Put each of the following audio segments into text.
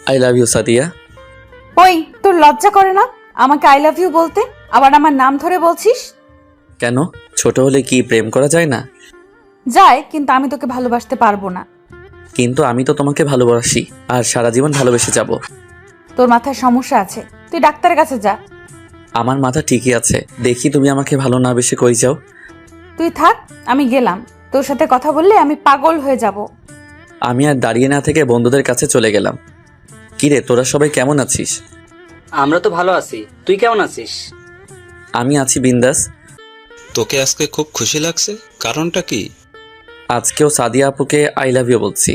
I love you Sadia. ওই তোর লজ্জা করে না আমাকে আই লাভ ইউ বলতে? আবার আমার নাম ধরে বলছিস? কেন, ছোট হলে কি প্রেম করা যায় না? যায়, কিন্তু আমি তোকে ভালোবাসতে পারবো না। কিন্তু আমি তো তোমাকে ভালোবাসি আর সারা জীবন ভালোবেসে যাব। তোর মাথায় সমস্যা আছে, তুই ডাক্তারের কাছে যা। আমার মাথা ঠিকই আছে, দেখি তুমি আমাকে ভালো না বেশি কই যাও। তুই থাক, আমি গেলাম। তোর সাথে কথা বললে আমি পাগল হয়ে যাব। আমি আর দাঁড়িয়ে না থেকে বন্ধুদের কাছে চলে গেলাম। কিরে, তোরা সবাই কেমন আছিস? আমরা তো ভালো আছি, তুই কেমন আছিস? আমি আছি বিন্দাস। তোকে আজকে খুব খুশি লাগছে, কারণটা কি? আজকেও সাদিয়া আপুকে আই লাভ ইউ বলছি।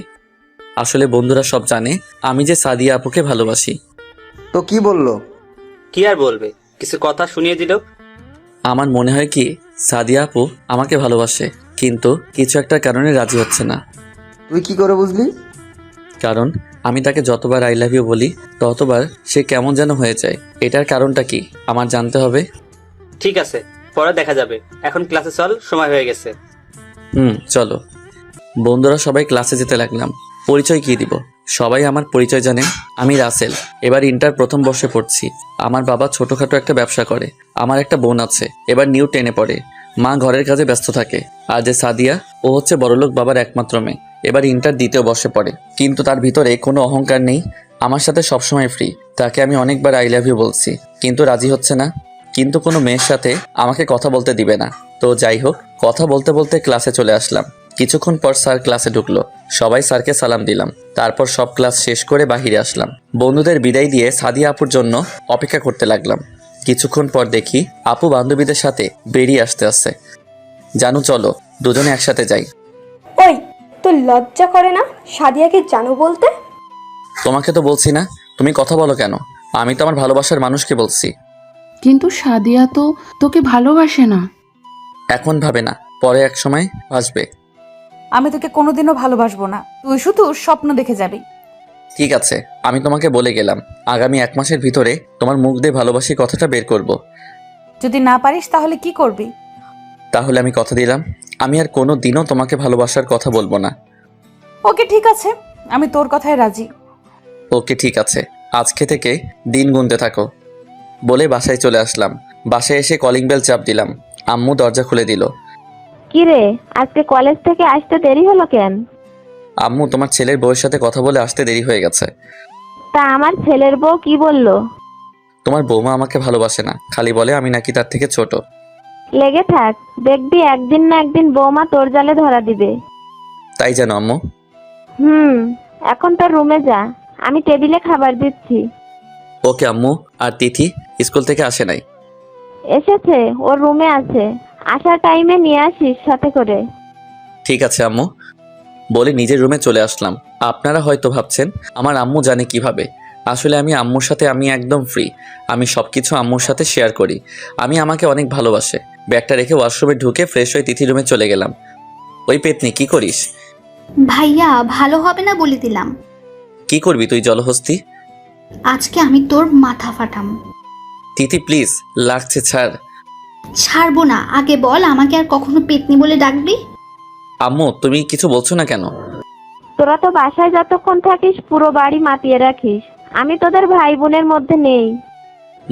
আসলে বন্ধুরা সব জানে আমি যে সাদিয়া আপুকে ভালোবাসি। তো কি বললো? কি আর বলবে, কিছু কথা শুনিয়ে দিল। আমার মনে হয় কি সাদিয়া আপু আমাকে ভালোবাসে, কিন্তু কিছু একটা কারণে রাজি হচ্ছে না। তুই কি করে বুঝলি? কারণ আমি তাকে যতবার আই লাভ ইউ বলি ততবার সে কেমন যেন হয়ে যায়। এটার কারণটা কি আমার জানতে হবে। ঠিক আছে, পরে দেখা যাবে, এখন ক্লাসে চল, সময় হয়ে গেছে। চলো। বন্ধুরা সবাই ক্লাসে যেতে লাগলাম। পরিচয় কি দিব? সবাই আমার পরিচয় জানে, আমি রাসেল। এবার ইন্টার প্রথম বর্ষে পড়ছি। আমার বাবা ছোটখাটো একটা ব্যবসা করে। আমার একটা বোন আছে, এবার নিউ 10-এ পড়ে। মা ঘরের কাজে ব্যস্ত থাকে। আর যে সাদিয়া, ও হচ্ছে বড়লোক বাবার একমাত্র মেয়ে। এবার ইন্টার দ্বিতীয় বর্ষে পড়ে, কিন্তু তার ভিতরে কোনো অহংকার নেই। আমার সাথে সবসময় ফ্রি। তাকে আমি অনেকবার আই লাভ ইউ বলছি, কিন্তু রাজি হচ্ছে না। কিন্তু কোনো মেয়ের সাথে আমাকে কথা বলতে দিবে না। তো যাই হোক, কথা বলতে বলতে ক্লাসে চলে আসলাম। কিছুক্ষণ পর স্যার ক্লাসে ঢুকলো। সবাই স্যারকে সালাম দিলাম। তারপর সব ক্লাস শেষ করে বাহিরে আসলাম। বন্ধুদের বিদায় দিয়ে সাদিয়া আপুর জন্য অপেক্ষা করতে লাগলাম। কিছুক্ষণ পর দেখি আপু বান্ধবীদের সাথে বেরিয়ে আসতে। জানু চলো, দুজনে একসাথে যাই। ওই, তোর লজ্জা করে না সাদিয়াকে জানো বলতে? তোমাকে তো বলছি না, তুমি কথা বলো কেন? আমি তো আমার ভালোবাসার মানুষকে বলছি। কিন্তু সাদিয়া তো তোকে ভালোবাসে না। এখন ভাবে না, পরে এক সময় আসবে। আমি তোকে কোনোদিনও ভালোবাসবো না, তুই শুধু স্বপ্ন দেখে যাবি। ঠিক আছে, আমি তোমাকে বলে গেলাম, আগামী 1 মাসের ভিতরে তোমার মুখ দিয়ে ভালোবাসি কথাটা বের করব। যদি না পারিস তাহলে কি করবি? তাহলে আমি কথা দিলাম, আমি আর কোনো দিনও তোমাকে ভালোবাসার কথা বলবো না। ওকে ঠিক আছে, আমি তোর কথায় রাজি। ওকে ঠিক আছে, আজকে থেকে দিন গুনতে থাকো। বলে বাসায় চলে আসলাম। বাসায় এসে কলিং বেল চাপ দিলাম। আম্মু দরজা খুলে দিল। কি রে, আজকে কলেজ থেকে আসতে দেরি হলো কেন? আম্মু, তোমার ছেলের বউয়ের সাথে কথা বলে আসতে দেরি হয়ে গেছে। তা আমার ছেলের বউ কি বললো? তোমার বৌমা আমাকে ভালোবাসে না, খালি বলে আমি নাকি তার থেকে ছোট। লেগে থাক, দেখবি একদিন না একদিন বৌমা তোর জালে ধরা দিবে। তাই জানো আম্মু? এখন তোর রুমে যা, আমি টেবিলে খাবার দিচ্ছি। ওকে আম্মু। আর তিথি স্কুল থেকে আসে নাই? এসেছে, ওর রুমে আছে, আসার টাইমে নিয়ে আসিস সাথে করে। ঠিক আছে আম্মু। বলে নিজের রুমে চলে আসলাম। আপনারা হয়তো ভাবছেন আমার আম্মু জানে কিভাবে। আসলে আমি আম্মুর সাথে আমি একদম ফ্রি। আমি সবকিছু আম্মুর সাথে শেয়ার করি। আমাকে অনেক ভালোবাসে। ব্যাগটা রেখে ওয়াশরুমে ঢুকে ফ্রেশ হয়ে তিথি রুমে চলে গেলাম। ওই পেতনি, কি করিস? ভাইয়া, ভালো হবে না বলে দিলাম। কি করবি তুই জলহস্তি? আজকে আমি তোর মাথা ফাটাম। তিথি প্লিজ, লাগছে, ছাড়। ছাড়বো না, আগে বল আমাকে আর কখনো পেতনি বলে ডাকবি? আম্মু, তুমি কিছু বলছো না কেন? তোরা তো বাসায় যতক্ষণ থাকিস পুরো বাড়ি মাতিয়ে রাখিস, আমি তোদের ভাই বোনের মধ্যে নেই।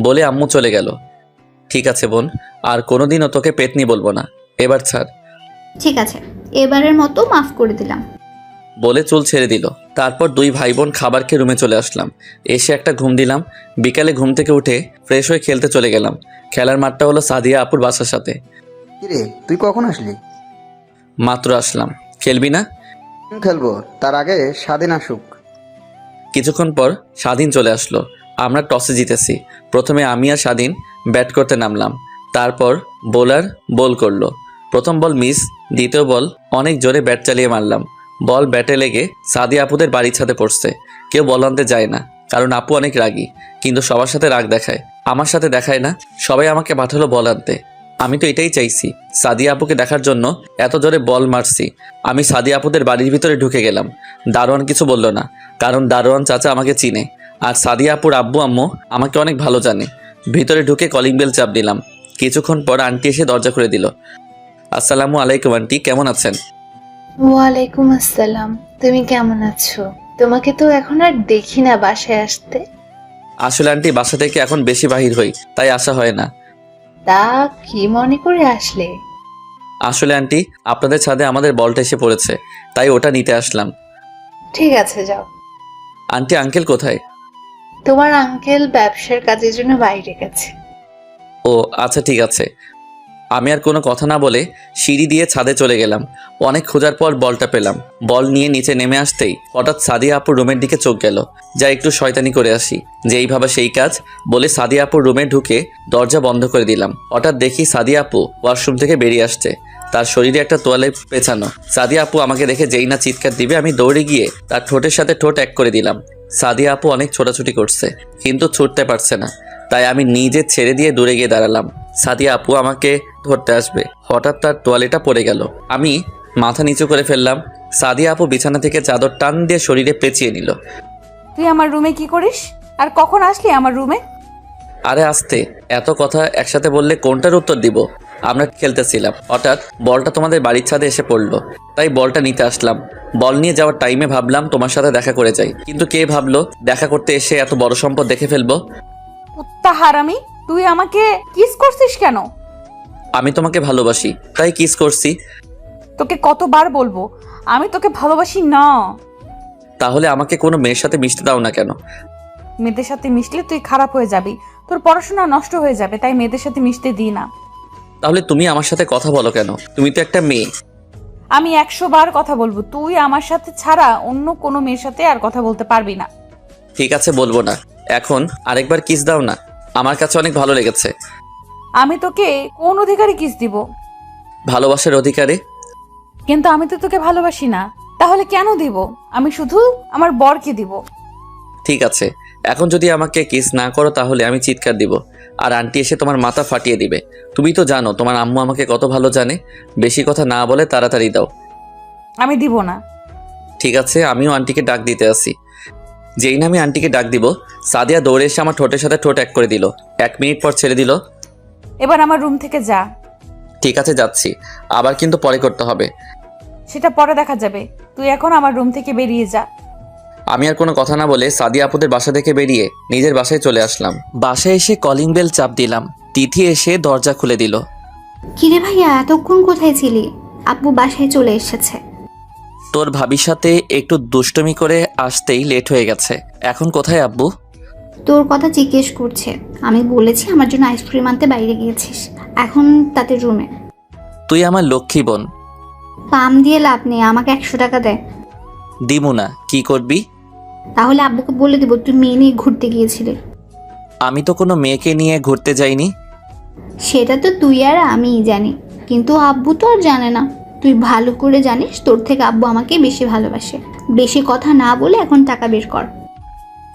বলে আম্মু চলে গেল। ঠিক আছে বোন, আর কোনোদিনও তোকে পেতনি বলবো না, এবার ছাড়। ঠিক আছে, এবারের মতো মাফ করে দিলাম। বলে চুল ছেড়ে দিল। তারপর 2 ভাই বোন খাবার খেয়ে রুমে চলে আসলাম। এসে একটা ঘুম দিলাম। বিকালে ঘুম থেকে উঠে ফ্রেশ হয়ে খেলতে চলে গেলাম। খেলার মাঠটা হলো সাদিয়া আপুর বাসার সাথে। কিরে, তুই কখন আসলি? মাত্র আসলাম। খেলবি না? খেলবো, তার আগে স্বাধীন আসুক। কিছুক্ষণ পর স্বাধীন চলে আসলো। আমরা টসে জিতেছি। প্রথমে আমি আর স্বাধীন ব্যাট করতে নামলাম। তারপর বোলার বল করলো। প্রথম বল মিস, দ্বিতীয় বল অনেক জোরে ব্যাট চালিয়ে মারলাম। বল ব্যাটে লেগে সাদিয়া আপুদের বাড়ির ছাদে পড়ছে। কেউ বল আনতে যায় না, কারণ আপু অনেক রাগী। কিন্তু সবার সাথে রাগ দেখায়, আমার সাথে দেখায় না। সবাই আমাকে পাঠালো বল আনতে। আমি তো এটাই চাইছি, সাদিয়া আপুকে দেখার জন্য এত জোরে বল মারছি। আমি সাদিয়া আপুদের বাড়ির ভিতরে ঢুকে গেলাম। দারোয়ান কিছু বলল না, কারণ দারোয়ান চাচা আমাকে চিনে। আর সাদিয়া আপুর আব্বু আম্মু আমাকে অনেক ভালো জানে। ভিতরে ঢুকে কলিং বেল চাপ দিলাম। কিছুক্ষণ পর আন্টি এসে দরজা খুলে দিল। আসসালামু আলাইকুম আন্টি, কেমন আছেন? ওয়ালাইকুম আসসালাম। তুমি কেমন আছো? তোমাকে তো এখন আর দেখি না বাসায় আসতে। আসলে আন্টি বাসা থেকে এখন বেশি বাহির হই, তাই আসা হয় না। তা কি মনে করে আসলে? আসলে আন্টি আপনাদের ছাদে আমাদের বলটা এসে পড়েছে, তাই ওটা নিতে আসলাম। ঠিক আছে যাও। আন্টি আঙ্কেল কোথায়? তোমার আঙ্কেল ব্যবসার কাজের জন্য বাইরে গেছে। ও আচ্ছা ঠিক আছে। আমি আর কোনো কথা না বলে সিঁড়ি দিয়ে ছাদে চলে গেলাম। অনেক খোঁজার পর বলটা পেলাম। বল নিয়ে নিচে নেমে আসতেই হঠাৎ সাদিয়া আপুর রুমের দিকে চোখ গেল। যা একটু শয়তানি করে আসি, যেই ভাবা সেই কাজ বলে সাদিয়া আপুর রুমে ঢুকে দরজা বন্ধ করে দিলাম। হঠাৎ দেখি সাদিয়া আপু ওয়াশরুম থেকে বেরিয়ে আসছে, তার শরীরে একটা তোয়ালে পেঁচানো। সাদিয়া আপু আমাকে দেখে যেই না চিৎকার দিবে আমি দৌড়ে গিয়ে তার ঠোঁটের সাথে ঠোঁট এক করে দিলাম। সাদিয়া আপু অনেক ছোটাছুটি করছে কিন্তু ছুটতে পারছে না, তাই আমি নিজে ছেড়ে দিয়ে দূরে গিয়ে দাঁড়ালাম। সাদিয়া আপু আমাকে ধরতে আসবে, হঠাৎ তার তোয়ালেটা পড়ে গেল। আমি মাথা নিচু করে ফেললাম। সাদিয়া আপু বিছানা থেকে চাদর টান দিয়ে শরীরে পেঁচিয়ে নিল। তুই আমার রুমে কি করিস আর কখন আসলি আমার রুমে? আরে আস্তে, এত কথা একসাথে বললে কোনটার উত্তর দিব? আমরা খেলতেছিলাম, হঠাৎ বলটা তোমাদের বাড়ির ছাদে এসে পড়লো, তাই বলটা নিতে আসলাম। বল নিয়ে যাওয়ার টাইমে ভাবলাম তোমার সাথে দেখা করে যাই, কিন্তু কে ভাবলো দেখা করতে এসে এত বড় সম্পদ দেখে ফেলবো। কুত্তা হারামি, তুই আমাকে কিস করছিস কেন? আমি তোমাকে ভালোবাসি তাই কিস করছি। তোকে কতবার বলবো আমি তোকে ভালোবাসি না। তাহলে আমাকে কোনো মেয়ের সাথে মিশতে দাও না কেন? মেয়েদের সাথে মিশলে তুই খারাপ হয়ে যাবি, তোর পড়াশোনা নষ্ট হয়ে যাবে, তাই মেয়েদের সাথে মিশতে দিই না। তাহলে তুমি আমার সাথে কথা বলো কেন? তুমি তো একটা মেয়ে। আমি 100 বার কথা বলবো, তুই আমার সাথে ছাড়া অন্য কোনো মেয়ের সাথে আর কথা বলতে পারবি না। ঠিক আছে বলবো না, এখন আরেকবার কিস দাও না, আমার কাছে অনেক ভালো লেগেছে। আমি তোকে কোন অধিকারে কিস দিব? ভালোবাসার অধিকারে। কিন্তু আমি তো তোকে ভালোবাসি না, তাহলে কেন দিব? আমি শুধু আমার বরকে দিব। ঠিক আছে, এখন যদি আমাকে কিস না করো তাহলে আমি চিৎকার দিব আর আন্টি এসে তোমার মাথা ফাটিয়ে দিবে। তুমি তো জানো তোমার আম্মু আমাকে কত ভালো জানে। বেশি কথা না বলে তাড়াতাড়ি দাও। আমি দিব না। ঠিক আছে, আমিও আন্টিকে ডাক দিতে আসি। যেই না আমি আন্টিকে ডাক দিব, সাদিয়া দৌড়ে এসে আমার ঠোঁটের সাথে ঠোঁট এক করে দিল। 1 মিনিট পর ছেড়ে দিল। এবার আমার রুম থেকে যা। ঠিক আছে যাচ্ছি, আবার কিন্তু পরে করতে হবে। সেটা পরে দেখা যাবে, তুই এখন আমার রুম থেকে বেরিয়ে যা। আমি আর কোনো কথা না বলে সাদিয়া আপুদের বাসা থেকে বেরিয়ে নিজের বাসায় চলে আসলাম। বাসায় এসে কলিং বেল চাপ দিলাম। তিথি এসে দরজা খুলে দিল। কিরে ভাইয়া, এতক্ষণ কোথায় ছিলি? আব্বু বাসায় চলে এসেছে। তোর ভাবির সাথে একটু দুষ্টুমি করে আসতেই লেট হয়ে গেছে। এখন কোথায় আব্বু? তোর কথা জিজ্ঞেস করছে। আমি বলেছি আমার জন্য আইসক্রিম আনতে বাইরে গিয়েছিস, এখন তাতে রুমে। তুই আমার লক্ষ্মী বোন। পাম দিয়ে লাভ নেই, আমাকে 100 টাকা দে। দিমু না, কি করবি? তাহলে আব্বুকে বলে দেবো তুই মেয়ে নিয়ে ঘুরতে গিয়েছিলি। আমি তো কোনো মেয়েকে নিয়ে ঘুরতে যাইনি। সেটা তো তুই আর আমিই জানি, কিন্তু আব্বু তো আর জানে না। তুই ভালো করে জানিস তোর থেকে আব্বু আমাকে বেশি ভালোবাসে। বেশি কথা না বলে এখন টাকা বের কর।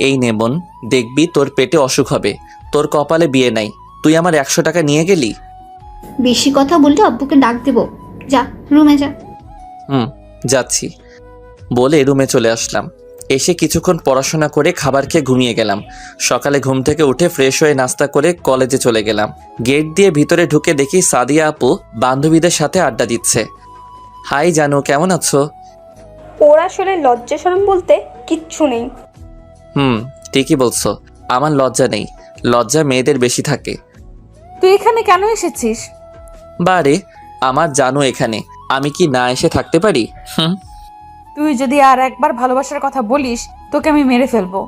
এই নে বোন, দেখবি তোর পেটে অসুখ হবে। তোর কপালে বিয়ে নাই, তুই আমার 100 টাকা নিয়ে গেলি। বেশি কথা বললে আব্বুকে ডাক দেবো। যা রুমে যা। যাচ্ছি বলে রুমে চলে আসলাম। এসে কিছুক্ষণ পড়াশোনা করে খাবার খেয়ে ঘুমিয়ে গেলাম। সকালে ঘুম থেকে উঠে ফ্রেশ হয়ে নাস্তা করে কলেজে চলে গেলাম। গেট দিয়ে ভিতরে ঢুকে দেখি সাদিয়া আপু বান্ধবীদের সাথে আড্ডা দিচ্ছে। হাই জানু, কেমন আছো? ওর আসলে লজ্জা শরম বলতে কিচ্ছু নেই। ঠিকই বলছো, আমার লজ্জা নেই। লজ্জা মেয়েদের বেশি থাকে। তুই এখানে কেন এসেছিস? বারে, আমার জানু এখানে, আমি কি না এসে থাকতে পারি? তুই যদি আর একবার ভালোবাসার কথা বলিস তোকে আমি মেরে ফেলবো।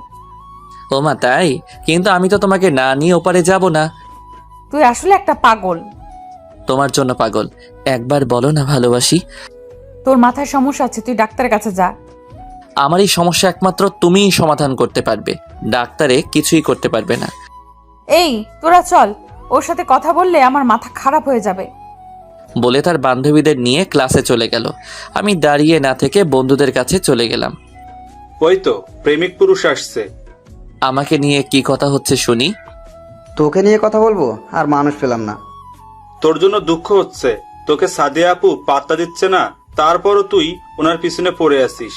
ওমা তাই? কিন্তু আমি তো তোমাকে না নিয়ে ওপারে যাব না। তুই আসলে একটা পাগল। তোমার জন্য পাগল। একবার বলো না ভালোবাসি। তোর মাথায় সমস্যা আছে, তুই ডাক্তারের কাছে যা। আমার এই সমস্যা একমাত্র তুমিই সমাধান করতে পারবে, ডাক্তারে কিছুই করতে পারবে না। এই তোরা চল, ওর সাথে কথা বললে আমার মাথা খারাপ হয়ে যাবে। বলে তার বান্ধবীদের নিয়ে ক্লাসে চলে গেল। আমি দাঁড়িয়ে না থেকে বন্ধুদের কাছে চলে গেলাম। ওই তো প্রেমিক পুরুষ আসছে। আমাকে নিয়ে কি কথা হচ্ছে শুনি। তোকে নিয়ে কথা বলবো আর মানুষ পেলাম না। তোর জন্য দুঃখ হচ্ছে, তোকে সাদিয়া আপু পাত্তা দিচ্ছে না, তারপরও তুই ওনার পিছনে পড়ে আছিস।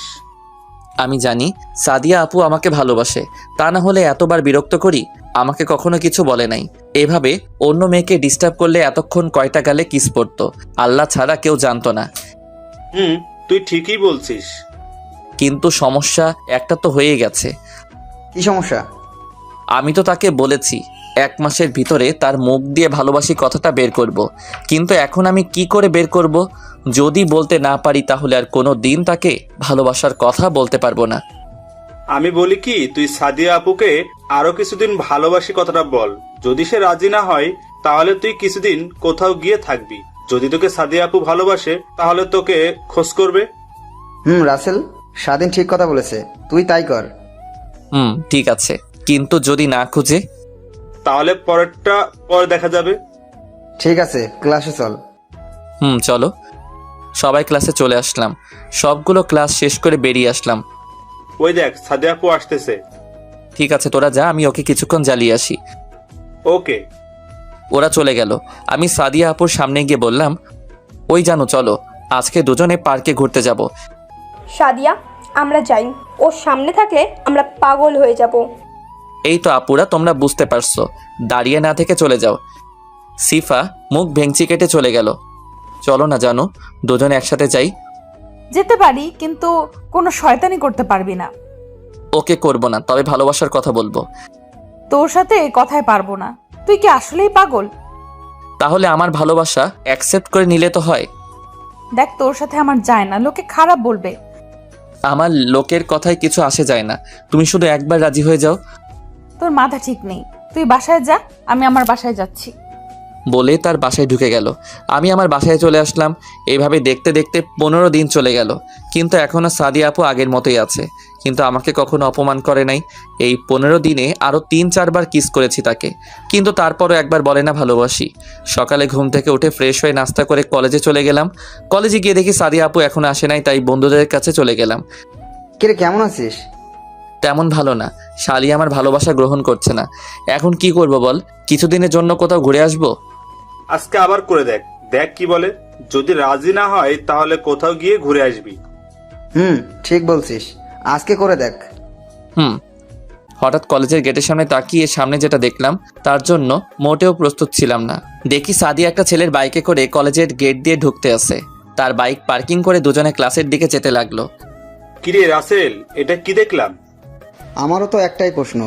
আমি জানি সাদিয়া আপু আমাকে ভালোবাসে, তা না হলে এতবার বিরক্ত করি? আমাকে কখনো কিছু বলে নাই। এভাবে অন্য মেয়েকে ডিস্টার্ব করলে এতক্ষণ কয়টা গালে কিস পড়তো আল্লাহ ছাড়া কেউ জানতো না। তুই ঠিকই বলছিস। কিন্তু সমস্যা একটা তো হয়ে গেছে। কি সমস্যা? আমি তো তাকে বলেছি 1 মাসের ভিতরে তার মুখ দিয়ে ভালোবাসি কথাটা বের করব। কিন্তু এখন আমি কি করে বের করব? যদি বলতে না পারি তাহলে আর কোনো দিন তাকে ভালোবাসার কথা বলতে পারবো না। আমি বলি কি, তুই সাদিয়া আপুকে আরো কিছুদিন ভালোবাসি কথাটা বল। যদি সে রাজি না হয় তাহলে তুই কিছুদিন কোথাও গিয়ে থাকবি। যদি তোকে সাদিয়া আপু ভালোবাসে তাহলে তোকে খোঁজ করবে। রাসেল, স্বাধীন ঠিক কথা বলেছে, তুই তাই কর। ঠিক আছে, কিন্তু যদি না খুঁজে? তাহলে পরেরটা পরে দেখা যাবে। ঠিক আছে, ক্লাসে চল। চলো। সবাই ক্লাসে চলে আসলাম। সবগুলো ক্লাস শেষ করে বেরিয়ে আসলাম। ওই দেখ, সাদিয়া আপু আসতেছে। ঠিক আছে, তোরা যা, আমি ওকে কিছুক্ষণ জ্বালিয়ে আসি। ওকে। ওরা চলে গেল। আমি সাদিয়া আপুর সামনে গিয়ে বললাম, ওই জানো, চলো আজকে দুজনে পার্কে ঘুরতে যাব। সাদিয়া, আমরা যাই। ওর সামনে থাকলে আমরা পাগল হয়ে যাব। এই তো আপুরা, তোমরা বুঝতে পারছো, দাঁড়িয়ে না থেকে চলে যাও। সিফা মুখ ভেঙচি কেটে চলে গেল। চলো না জানো, দুজনে একসাথে যাই। যেতে পারি, কিন্তু কোনো শয়তানি করতে পারবি না। ওকে করব না, তবে ভালোবাসার কথা বলবো। তোর সাথে কথায় পারবো না। তুই কি আসলেই পাগল? তাহলে আমার ভালোবাসা অ্যাকসেপ্ট করে নিলে তো হয়। দেখ, তোর সাথে আমার যায় না, লোকে খারাপ বলবে। আমার লোকের কথায় কিছু আসে যায় না, তুমি শুধু একবার রাজি হয়ে যাও। তোর মাথা ঠিক নেই। তুই বাসায় যা, আমি আমার বাসায় যাচ্ছি। বলে তার বাসায় ঢুকে গেল। আমি আমার বাসায় চলে আসলাম। এইভাবে দেখতে দেখতে 15 দিন চলে গেল, কিন্তু এখনও সাদিয়া আপু আগের মতোই আছে। কিন্তু আমাকে কখনো অপমান করে নাই। এই 15 দিনে আরও 3-4 বার কিস করেছি তাকে, কিন্তু তারপরও একবার বলে না ভালোবাসি। সকালে ঘুম থেকে উঠে ফ্রেশ হয়ে নাস্তা করে কলেজে চলে গেলাম। কলেজে গিয়ে দেখি সাদিয়া আপু এখনো আসে নাই, তাই বন্ধুদের কাছে চলে গেলাম। কিরে, কেমন আছিস? তেমন ভালো না, শালি আমার ভালোবাসা গ্রহণ করছে না। এখন কি করব বল? কিছুদিনের জন্য কোথাও ঘুরে আসবো। আজকে আবার করে দেখ, দেখ কি বলে। যদি রাজি না হয় তাহলে কোথাও গিয়ে ঘুরে আসবি। ঠিক বলছিস, আজকে করে দেখ। হঠাৎ কলেজের গেটের সামনে তাকিয়ে সামনে যেটা দেখলাম তার জন্য মোটেও প্রস্তুত ছিলাম না। দেখি সাদিয়া একটা ছেলের বাইকে করে কলেজের গেট দিয়ে ঢুকতে আসে। তার বাইক পার্কিং করে দুজনে ক্লাসের দিকে যেতে লাগলো। কিরে রাসেল, এটা কি দেখলাম? আমারও তো একটাই প্রশ্ন।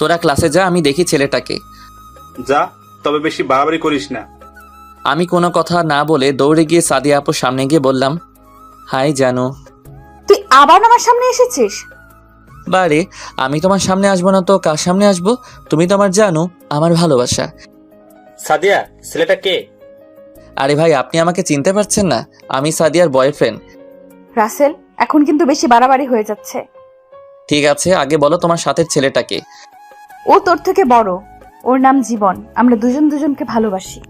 তোরা ক্লাসে যা, আমি দেখি ছেলেটাকে। যা, তবে বেশি বাড়াবাড়ি করিস না। আমি কোনো কথা না বলে দৌড়ে গিয়ে সাদিয়া আপুর সামনে গিয়ে বললাম, হাই জানো। তুই আবার আমার সামনে এসেছিস? বারে, আমি তোমার সামনে আসবো না তো কার সামনে আসবো? তুমি তো আমার জানো, আমার ভালোবাসা। সাদিয়া, ছেলেটা কে? আরে ভাই, আপনি আমাকে চিনতে পারছেন না? আমি সাদিয়ার বয়ফ্রেন্ড। রাসেল, এখন কিন্তু বেশি বাড়াবাড়ি হয়ে যাচ্ছে। ঠিক আছে, আগে বলো তোমার সাথের ছেলেটাকে। ও তোর থেকে বড়, ওর নাম জীবন। আমরা দুজন দুজনকে ভালোবাসি।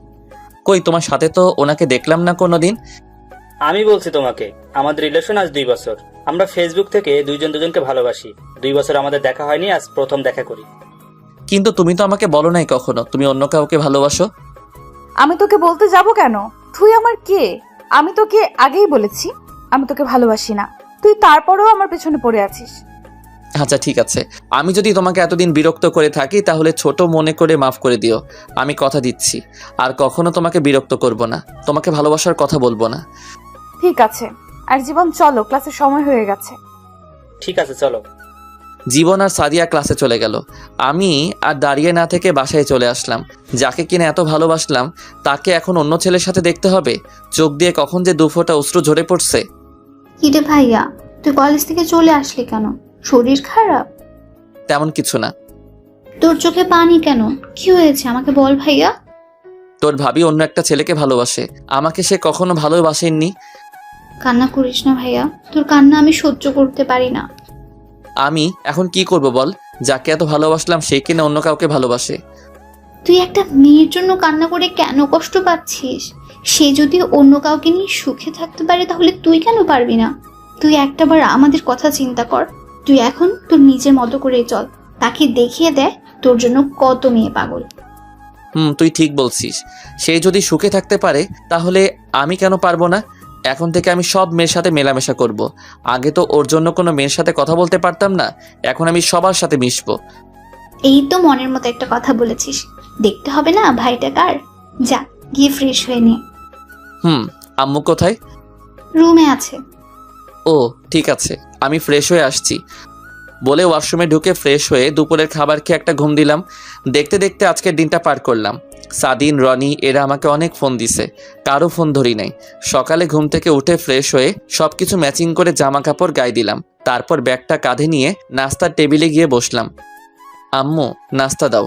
কই, তোমার সাথে তো ওনাকে দেখলাম না কোনোদিন। আমি বলছি তোমাকে, আমাদের রিলেশন আজ 2 বছর। আমরা ফেসবুক থেকে দুইজন দুজনকে ভালোবাসি। 2 বছর আমাদের দেখা হয়নি, আজ প্রথম দেখা করি। কিন্তু তুমি তো আমাকে বলো নাই কখনো তুমি অন্য কাউকে ভালোবাসো। আমি তোকে বলতে যাব কেন? তুই আমার কে? আমি তোকে আগেই বলেছি আমি তোকে ভালোবাসি না। তুই তারপরেও আমার পেছনে পড়ে আছিস। আচ্ছা ঠিক আছে, আমি যদি তোমাকে এতদিন বিরক্ত করে থাকি তাহলে ছোট মনে করে মাফ করে দিও। আমি কথা দিচ্ছি আর কখনো তোমাকে বিরক্ত করব না, তোমাকে ভালোবাসার কথা বলবো না। ঠিক আছে, আর জীবন চলো, ক্লাসের সময় হয়ে গেছে। ঠিক আছে, চলো। জীবন আর সাদিয়া ক্লাসে চলে গেল। আমি আর দাঁড়িয়ে না থেকে বাসায় চলে আসলাম। যাকে কিনা এত ভালোবাসলাম তাকে এখন অন্য ছেলের সাথে দেখতে হবে। চোখ দিয়ে কখন যে 2 ফোঁটা অশ্রু ঝরে পড়ছে। কিরে ভাইয়া, তুই কলেজ থেকে চলে আসলি কেন? শরীর খারাপ? তেমন কিছু না। তোর চোখে পানি কেন? কি হয়েছে আমাকে বল ভাইয়া। তোর ভাবি অন্য একটা ছেলেকে ভালোবাসে, আমাকে সে কখনো ভালোবাসেননি। কান্না করিস না ভাইয়া, তোর কান্না আমি সহ্য করতে পারি না। আমি এখন কি করব বল? যাকে এত ভালোবাসলাম সে কিনা অন্য কাউকে ভালোবাসে। তুই একটা মেয়ের জন্য কান্না করে কেন কষ্ট পাচ্ছিস? সে যদি অন্য কাউকে নিয়ে সুখে থাকতে পারে তাহলে তুই কেন পারবি না? তুই একটাবার আমাদের কথা চিন্তা কর। তুই এখন তোর নিজের মতো করে চল, তাকে দেখিয়ে দে তোর জন্য কত মেয়ে পাগল। তুই ঠিক বলছিস। সে যদি সুখে থাকতে পারে তাহলে আমি কেন পারবো না? এখন থেকে আমি সব মেয়ের সাথে মেলামেশা করব। আগে তো ওর জন্য কোনো মেয়ের সাথে কথা বলতে পারতাম না, এখন আমি সবার সাথে মিশবো। এই তো মনের মতো একটা কথা বলেছিস। দেখতে হবে না ভাইটা কার? যা গিয়ে ফ্রেশ হয়ে নে। আম্মু কোথায়? রুমে আছে। ও ঠিক আছে, আমি ফ্রেশ হয়ে আসছি বলে ওয়াশরুমে ঢুকে ফ্রেশ হয়ে দুপুরের খাবার খেয়ে একটা ঘুম দিলাম। দেখতে দেখতে আজকের দিনটা পার করলাম। সাদিন, রনি এরা আমাকে অনেক ফোন দিছে, কারো ফোন ধরি নাই। সকালে ঘুম থেকে উঠে ফ্রেশ হয়ে সব কিছু ম্যাচিং করে জামা কাপড় গায়ে দিলাম। তারপর ব্যাগটা কাঁধে নিয়ে নাস্তার টেবিলে গিয়ে বসলাম। আম্মু নাস্তা দাও।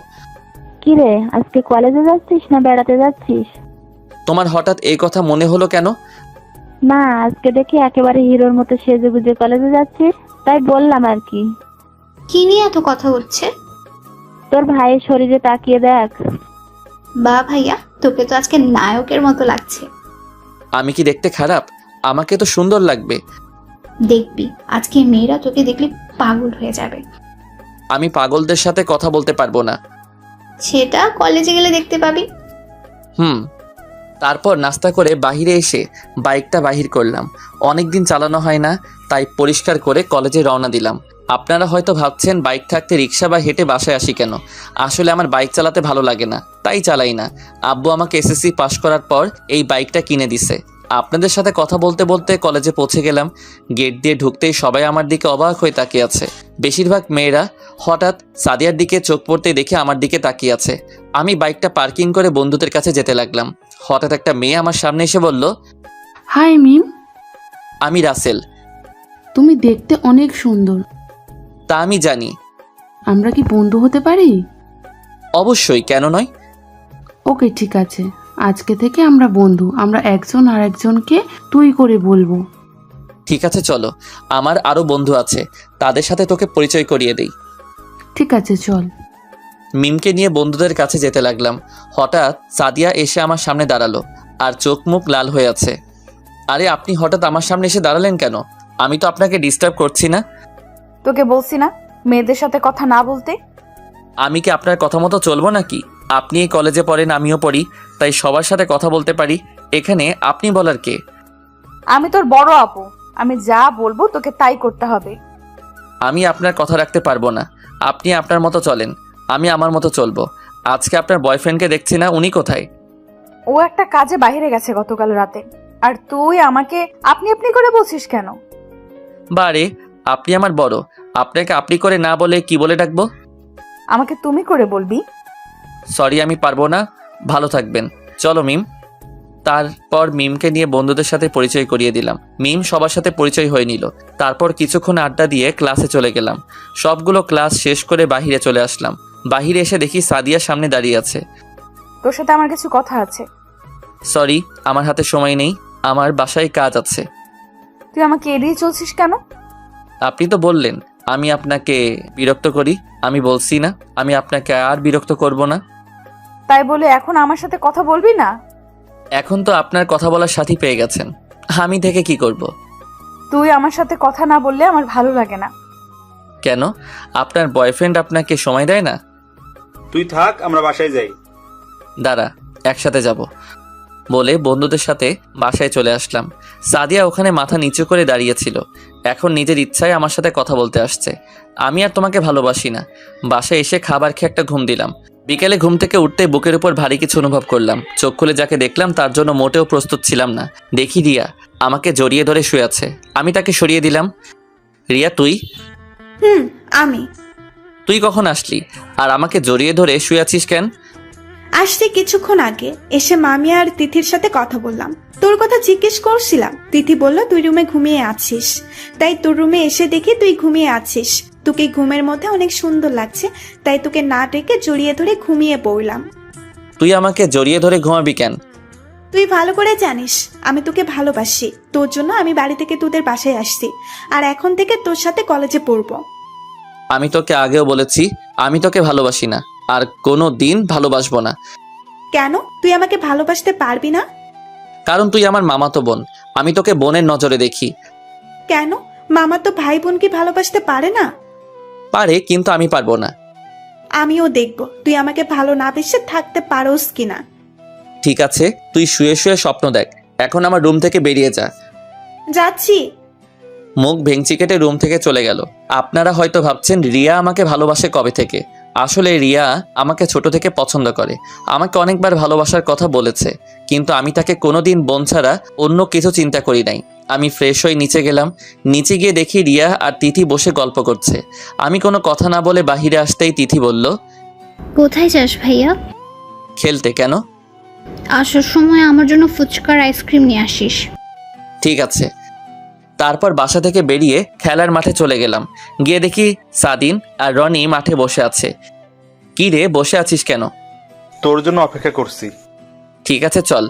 কিরে, আজকে কলেজে যাচ্ছিস না বেড়াতে যাচ্ছিস? তোমার হঠাৎ এই কথা মনে হলো কেন? না, আজকে দেখি একেবারে হিরোর মতো সেজে গুজে কলেজে যাচ্ছিস, তাই বললাম আর কি। কি নিয়ে এত কথা হচ্ছে? তোর ভাইয়ের শরীরে তাকিয়ে দেখ। বা ভাইয়া, তোকে তো আজকে নায়কের মতো লাগছে। আমি কি দেখতে খারাপ? আমাকে তো সুন্দর লাগবে। দেখবি আজকে মেয়েরা তোকে দেখলে পাগল হয়ে যাবে। আমি পাগলদের সাথে কথা বলতে পারবো না। সেটা কলেজে গেলে দেখতে পাবি। তারপর নাস্তা করে বাহিরে এসে বাইকটা বাহির করলাম। অনেক দিন চালানো হয় না, তাই পরিষ্কার করে কলেজে রওনা দিলাম। আপনারা হয়তো ভাবছেন বাইক থাকতে রিক্সা বা হেঁটে বাসায় আসি কেন। আসলে আমার বাইক চালাতে ভালো লাগে না, তাই চালাই না। আব্বু আমাকে এসএসসি পাশ করার পর এই বাইকটা কিনে দিছে। আপনাদের সাথে কথা বলতে বলতে কলেজে পৌঁছে গেলাম। গেট দিয়ে ঢুকতেই সবাই আমার দিকে অবাক হয়ে তাকিয়ে আছে। বেশিরভাগ মেয়েরা। হঠাৎ সাদিয়ার দিকে চোখ পড়তে দেখে আমার দিকে তাকিয়ে আছে। আমি বাইকটা পার্কিং করে বন্ধুদের কাছে যেতে লাগলাম। হঠাৎ একটা মেয়ে আমার সামনে এসে বলল, হাই মিম, আমি রাসেল। তুমি দেখতে অনেক সুন্দর। তা আমি জানি। আমরা কি বন্ধু হতে পারি? অবশ্যই, কেন নয়। ওকে ঠিক আছে, আজকে থেকে আমরা বন্ধু। আমরা একজন আর একজনকে তুই করে বলবো। ঠিক আছে চলো, আমার আরও বন্ধু আছে, তাদের সাথে তোকে পরিচয় করিয়ে দেই। ঠিক আছে চল। মিমকে নিয়ে বন্ধুদের কাছে যেতে লাগলাম। হঠাৎ সাদিয়া এসে আমার সামনে দাঁড়ালো আর চোখ মুখ লাল হয়ে আছে। আরে আপনি হঠাৎ আমার সামনে এসে দাঁড়ালেন কেন? আমি তো আপনাকে ডিস্টার্ব করছি না। তোকে বলছি না মেয়েদের সাথে কথা না বলতে। আমি কি আপনার কথা মতো চলবো নাকি? আপনি এই কলেজে পড়েন, আমিও পড়ি, তাই সবার সাথে কথা বলতে পারি। এখানে আপনি বলার কে? আমি তোর বড় আপু, আমি যা বলবো তোকে তাই করতে হবে। আমি আপনার কথা রাখতে পারবো না। আপনি আপনার মতো চলেন, আমি আমার মতো চলবো। আজকে আপনার বয়ফ্রেন্ডকে দেখছি না, উনি কোথায়? ও একটা কাজে বাইরে গেছে গতকাল রাতে। আর তুই আমাকে আপনি আপনি করে বলছিস কেন? বারে, আপনি আমার বড়, আপনাকে আপনি করে না বলে কি বলে ডাকবো? আমাকে তুমি করে বলবি। সরি, আমি পারবো না। ভালো থাকবেন। চলো মিম। তারপর মিমকে নিয়ে বন্ধুদের সাথে পরিচয় করিয়ে দিলাম। মিম সবার সাথে পরিচয় হয়ে নিল। তারপর কিছুক্ষণ আড্ডা দিয়ে ক্লাসে চলে গেলাম। সবগুলো ক্লাস শেষ করে বাহিরে চলে আসলাম। বাহিরে এসে দেখি সাদিয়া সামনে দাঁড়িয়ে আছে। তোর সাথে আমার কিছু কথা আছে। সরি, আমার হাতে সময় নেই, আমার বাসায় কাজ আছে। তুই আমাকে এড়িয়ে চলছিস কেন? আপনি তো বললেন আমি আপনাকে বিরক্ত করি। আমি বলছি না আমি আপনাকে আর বিরক্ত করব না। তাই বলে এখন আমার সাথে কথা বলবি না? এখন তো আপনার কথা বলার সাথী পেয়ে গেছেন, আমি থেকে কি করব? তুই আমার সাথে কথা না বললে আমার ভালো লাগে না। কেন? আপনার বয়ফ্রেন্ড আপনাকে সময় দেয় না? তুই থাক, আমরা বাসায় যাই। দাঁড়া, একসাথে যাব বলে বন্ধুদের সাথে বাসায় চলে আসলাম। সাদিয়া ওখানে মাথা নিচু করে দাঁড়িয়েছিল। এখন নিজের ইচ্ছায় আমার সাথে কথা বলতে আসছে। আমি আর তোমাকে ভালোবাসি না। বাসায় এসে খাবার খেয়ে একটা ঘুম দিলাম। বিকেলে ঘুম থেকে উঠতে বুকের উপর ভারী কিছু অনুভব করলাম। চোখ খুলে যাকে দেখলাম তার জন্য মোটেও প্রস্তুত ছিলাম না। দেখি রিয়া আমাকে জড়িয়ে ধরে শুয়ে আছে। আমি তাকে সরিয়ে দিলাম। রিয়া তুই? আমি তুই কখন আসলি আর আমাকে জড়িয়ে ধরে শুয়ে আছিস কেন? আসতে কিছুক্ষণ আগে এসে মামি আর তিথির সাথে কথা বললাম। তোর কথা জিজ্ঞেস করছিলাম। তিথি বলল তুই রুমে ঘুমিয়ে আছিস, তাই তোর রুমে এসে দেখি তুই ঘুমিয়ে আছিস। তোকে ঘুমের মধ্যে অনেক সুন্দর লাগছে, তাই তোকে না ডেকে জড়িয়ে ধরে ঘুমিয়ে পড়লাম। তুই আমাকে জড়িয়ে ধরে ঘুমাবি কেন? তুই ভালো করে জানিস আমি তোকে ভালোবাসি। তোর জন্য আমি বাড়ি থেকে তোদের বাসায় আসছি, আর এখন থেকে তোর সাথে কলেজে পড়বো। আমি তোকে আগেও বলেছি আমি তোকে ভালোবাসি না, আর কোনো দিন ভালোবাসবো না। কেন তুই আমাকে ভালোবাসতে পারবি না? কারণ তুই আমার মামাতো বোন, আমি তোকে বোনের নজরে দেখি। কেন? মামা তো ভাই বোনকে ভালোবাসতে পারে না? পারে, কিন্তু আমি পারবো না। আমিও দেখব তুই আমাকে ভালো না বেসে থাকতে পারোস কিনা। ঠিক আছে, তুই শুয়ে শুয়ে স্বপ্ন দেখ। এখন আমার রুম থেকে বেরিয়ে যা। যাচ্ছি। মুখ ভেঙচি কেটে রুম থেকে চলে গেল। আপনারা হয়তো ভাবছেন রিয়া আমাকে ভালোবাসে কবে থেকে। আসলে রিয়া আমাকে ছোট থেকে পছন্দ করে, আমাকে অনেকবার ভালোবাসার কথা বলেছে, কিন্তু আমি তাকে কোনোদিন বোন ছাড়া অন্য কিছু চিন্তা করি নাই। আমি ফ্রেশ হয়ে নিচে গেলাম। নিচে গিয়ে দেখি রিয়া আর তিথি বসে গল্প করছে। আমি কোনো কথা না বলে বাহিরে আসতেই তিথি বলল, কোথায় যাস ভাইয়া? খেলতে। কেন? আসার সময় আমার জন্য ফুচকার আইসক্রিম নিয়ে আসিস। ঠিক আছে। তারপর বাসা থেকে বেরিয়ে খেলার মাঠে চলে গেলাম। গিয়ে দেখি সাদিন আর রনি মাঠে বসে আছে। কি রে, বসে আছিস কেন? তোর জন্য অপেক্ষা করছি। ঠিক আছে চল।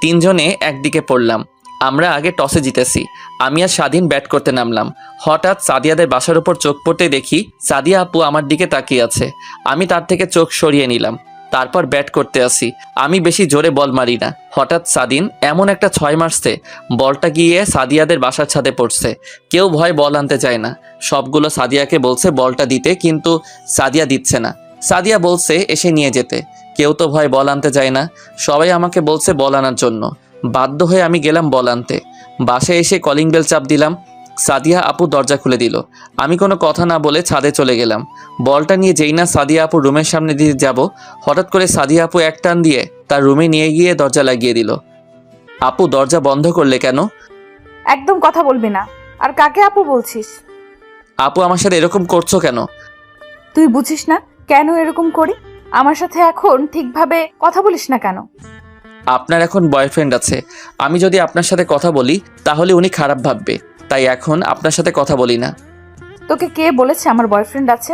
তিনজনে একদিকে পড়লাম। আমরা আগে টসে জিতেছি। আমি আর স্বাধীন ব্যাট করতে নামলাম। হঠাৎ সাদিয়াদের বাসার উপর চোখ পড়তে দেখি সাদিয়া আপু আমার দিকে তাকিয়ে আছে। আমি তার থেকে চোখ সরিয়ে নিলাম। তারপর ব্যাট করতে আসি। আমি বেশি জোরে বল মারি না। হঠাৎ সাদিন এমন একটা 6 মারছে, বলটা গিয়ে সাদিয়াদের বাসার ছাদে পড়ছে। কেউ ভয় বল আনতে চায় না। সবগুলো সাদিয়াকে বলছে বলটা দিতে, কিন্তু সাদিয়া দিচ্ছে না। সাদিয়া বলছে এসে নিয়ে যেতে। কেউ তো ভয় বল আনতে যায় না। সবাই আমাকে বলছে বল আনার জন্য। বাধ্য হয়ে আমি গেলাম বল আনতে। বাসায় এসে কলিং বেল চাপ দিলাম। সাদিয়া আপু দরজা খুলে দিল। আমি কোনো কথা না বলে ছাদে চলে গেলাম। বলটা নিয়ে যেই না সাদিয়া আপু রুমের সামনে দিয়ে যাব, হঠাৎ করে সাদিয়া আপু এক টান দিয়ে তার রুমে নিয়ে গিয়ে দরজা লাগিয়ে দিল। আপু দরজা বন্ধ করলে কেন? একদম কথা বলবি না। আর কাকে আপু বলছিস? আপু আমার সাথে এরকম করছো কেন? তুই বুঝিস না কেন এরকম করি? আমার সাথে এখন ঠিকভাবে কথা বলিস না কেন? আপনার এখন বয়ফ্রেন্ড আছে। আমি যদি আপনার সাথে কথা বলি তাহলে উনি খারাপ ভাববে, তাই এখন আপনার সাথে কথা বলি না। তোকে কে বলেছে আমার বয়ফ্রেন্ড আছে?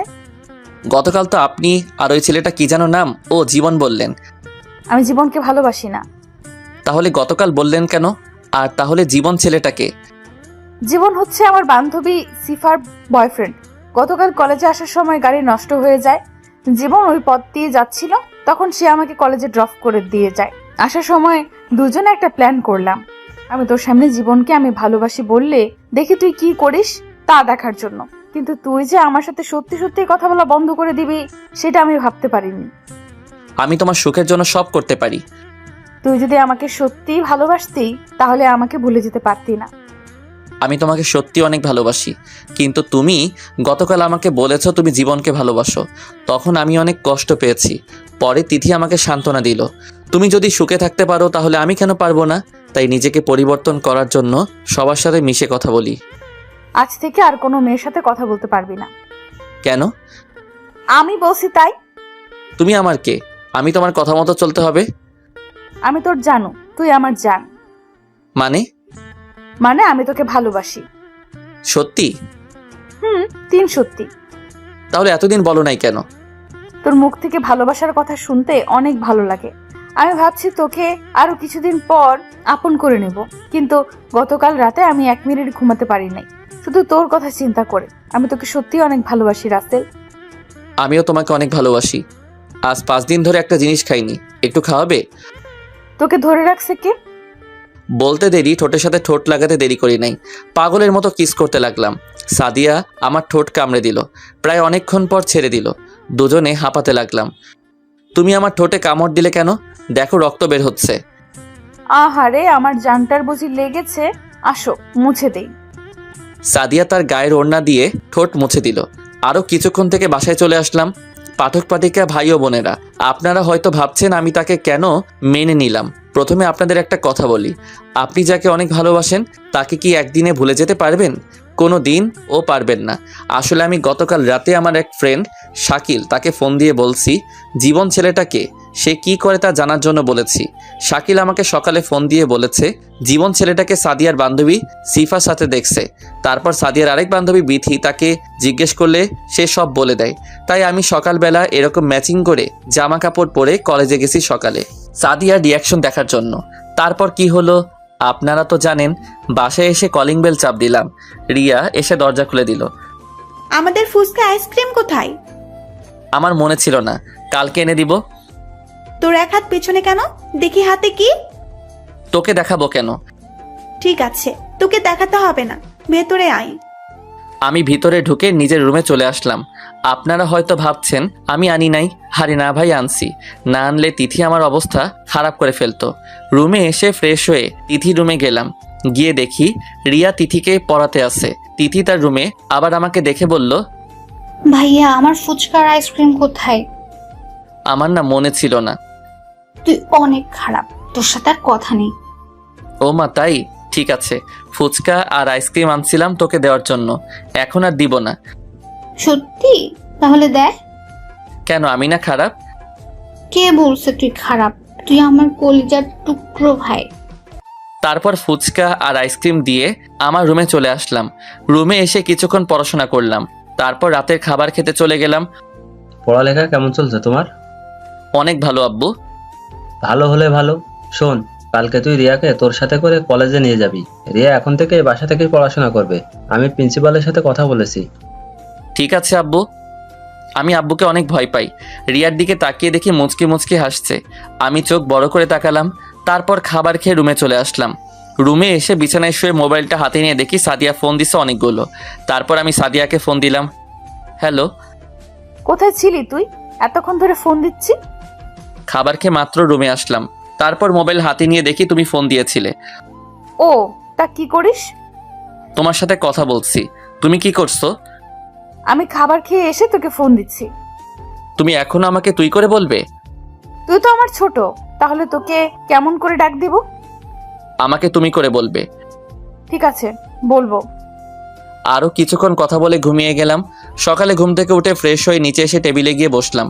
গতকাল তো আপনি আর ওই ছেলেটা কি যেন নাম, ও জীবন বললেন। আমি জীবনকে ভালোবাসি না। তাহলে গতকাল বললেন কেন? আর তাহলে জীবন ছেলেটাকে? জীবন হচ্ছে আমার বান্ধবী সিফার বয়ফ্রেন্ড। গতকাল কলেজে আসার সময় গাড়ি নষ্ট হয়ে যায়। জীবন ওই পথ দিয়ে যাচ্ছিল, তখন সে আমাকে কলেজে ড্রপ করে দিয়ে যায়। আসার সময় দুজনে একটা প্ল্যান করলাম। আমি তোর সামনে জীবনকে আমি ভালোবাসি বললে দেখি তুই কি করিস তা দেখার জন্য। কিন্তু তুই যে আমার সাথে সত্যি সত্যি কথা বলা বন্ধ করে দিবি সেটা আমি ভাবতে পারিনি। আমি তোমার সুখের জন্য সব করতে পারি। তুই যদি আমাকে সত্যি ভালোবাসতি তাহলে আমাকে ভুলে যেতে পারতি না। আমি তোমাকে সত্যি অনেক ভালোবাসি, কিন্তু তুমি গতকাল আমাকে বলেছো তুমি জীবনকে ভালোবাসো। তখন আমি অনেক কষ্ট পেয়েছি। পরে তিথি আমাকে সান্ত্বনা দিল, তুমি যদি সুখে থাকতে পারো তাহলে আমি কেন পারবো না। তাই নিজেকে পরিবর্তন করার জন্য সবার সাথে মিশে কথা বলি। আজ থেকে আর কোনো মেয়ের সাথে কথা বলতে পারবি না। কেন? আমি বলছি তাই। তুমি আমার কে? আমি তোমার কথা মতো চলতে হবে? আমি তোর জানু, তুই আমার জান। মানে আমি তোকে ভালোবাসি। সত্যি? তিন সত্যি। তাহলে এতদিন বলো নাই কেন? তোর মুখ থেকে ভালোবাসার কথা শুনতে অনেক ভালো লাগে। আমি ভাবছি তোকে আরো কিছুদিন পর আপন করে নেব, কিন্তু গতকাল রাতে আমি 1 মিনিট ঘুমাতে পারি নাই, শুধু তোর কথা চিন্তা করে। আমি তোকে সত্যি অনেক ভালোবাসি রাসেল। আমিও তোমাকে অনেক ভালোবাসি। আজ 5 দিন ধরে একটা জিনিস খাইনি, একটু খাওয়াবে? তোকে ধরে রাখছে কে? বলতে দেরি, ঠোঁটের সাথে ঠোঁট লাগাতে দেরি করি নাই। পাগলের মতো কিস করতে লাগলাম। সাদিয়া আমার ঠোঁট কামড়ে দিল। প্রায় অনেকক্ষণ পর ছেড়ে দিল। দুজনে হাঁপাতে লাগলাম। তুমি আমার ঠোঁটে কামড় দিলে কেন? দেখো রক্ত বের হচ্ছে। আহারে, আমার জানটার বুঝি লেগেছে। আসো মুছে দেই। সাদিয়া তার গায়ের ওড়না দিয়ে ঠোঁট মুছে দিল। আরও কিছুক্ষণ থেকে বাসায় চলে আসলাম। পাঠক পাঠিকা ভাই ও বোনেরা, আপনারা হয়তো ভাবছেন আমি তাকে কেন মেনে নিলাম। প্রথমে আপনাদের একটা কথা বলি, আপনি যাকে অনেক ভালোবাসেন তাকে কি একদিনে ভুলে যেতে পারবেন? কোনো দিন ও পারবেন না। আসলে আমি গতকাল রাতে আমার এক ফ্রেন্ড শাকিল, তাকে ফোন দিয়ে বলছি জীবন ছেলেটাকে সে কি করে তা জানার জন্য বলেছি। শাকিল আমাকে সকালে ফোন দিয়ে বলেছে জীবন ছেলেটাকে সাদিয়ার বান্ধবী সিফার সাথে দেখছে। তারপর সাদিয়ার আরেক বান্ধবী বিথি তাকে জিজ্ঞেস করলে সে সব বলে দেয়। তাই আমি সকালবেলা এরকম ম্যাচিং করে জামা কাপড় পরে কলেজে গেছি সকালে সাদিয়ার রিয়াকশন দেখার জন্য। তারপর কি হলো আপনারা তো জানেন। বাসায় এসে কলিং বেল চাপ দিলাম। রিয়া এসে দরজা খুলে দিল। আমাদের ফুচকা আইসক্রিম কোথায়? আমার মনে ছিল না, কালকে এনে দিব। তোর এক হাত পেছনে কেন? দেখি হাতে কি? তোকে দেখাবো কেন? ঠিক আছে, তোকে দেখাতে হবে না, ভেতরে আয়। আমি ভিতরে ঢুকে নিজের রুমে চলে আসলাম। আপনারা হয়তো ভাবছেন আমি আনি নাই। আরে না ভাই, আনছি। না আনলে তিথি আমার অবস্থা খারাপ করে ফেলতো। রুমে এসে ফ্রেশ হয়ে তিথি রুমে গেলাম। গিয়ে দেখি রিয়া তিথিকে পড়াতে আছে। তিথি তার রুমে আবার আমাকে দেখে বলল, ভাইয়া আমার ফুচকার আইসক্রিম কোথায়? আমার না মনে ছিল না। তুই অনেক খারাপ, তোর সাথে আর কথা নেই। ও মা, তাই? ঠিক আছে, ফুচকা আর আইসক্রিম আনছিলাম তোকে দেওয়ার জন্য, এখন আর দিব না। সত্যি? তাহলে দেখ। কেন, আমি না খারাপ? কে বলছে তুই খারাপ? তুই আমার কলিজার টুকরো ভাই। তারপর ফুচকা আর আইসক্রিম দিয়ে আমার রুমে চলে আসলাম। রুমে এসে কিছুক্ষণ পড়াশোনা করলাম, তারপর রাতের খাবার খেতে চলে গেলাম। পড়ালেখা কেমন চলছে তোমার? অনেক ভালো আব্বু। ভালো হলে ভালো। শোন, কালকে তুই রিয়াকে তোর সাথে করে কলেজে নিয়ে যাবি। রিয়া এখন থেকে বাসা থেকেই পড়াশোনা করবে। আমি প্রিন্সিপালের সাথে কথা বলেছি। ঠিক আছে আব্বু। আমি আব্বুকে অনেক ভয় পাই। রিয়ার দিকে তাকিয়ে দেখি মুচকি মুচকি হাসছে। আমি চোখ বড় করে তাকালাম, তারপর খাবার খেয়ে রুমে চলে আসলাম। রুমে এসে বিছানায় শুয়ে মোবাইলটা হাতে নিয়ে দেখি সাদিয়া ফোন দিছে অনেকগুলো। তারপর আমি সাদিয়াকে ফোন দিলাম। হ্যালো। কোথায় ছিলি তুই? এতক্ষণ ধরে ফোন দিচ্ছি। খাবার খেয়ে মাত্র রুমে আসলাম, তারপর মোবাইল হাতে নিয়ে দেখি তুমি ফোন দিয়েছিলে। ও, তা কি করিস? তোমার সাথে কথা বলছি। তুমি কি করছো? আমি খাবার খেয়ে এসে তোকে ফোন দিচ্ছি। তুমি এখনো আমাকে তুই করে বলবে? তুই তো আমার ছোট, তাহলে তোকে কেমন করে ডাক দিব? আমাকে তুমি করে বলবে। ঠিক আছে, বলবো। আরও কিছুক্ষণ কথা বলে ঘুমিয়ে গেলাম। সকালে ঘুম থেকে উঠে ফ্রেশ হয়ে নিচে এসে টেবিলে গিয়ে বসলাম।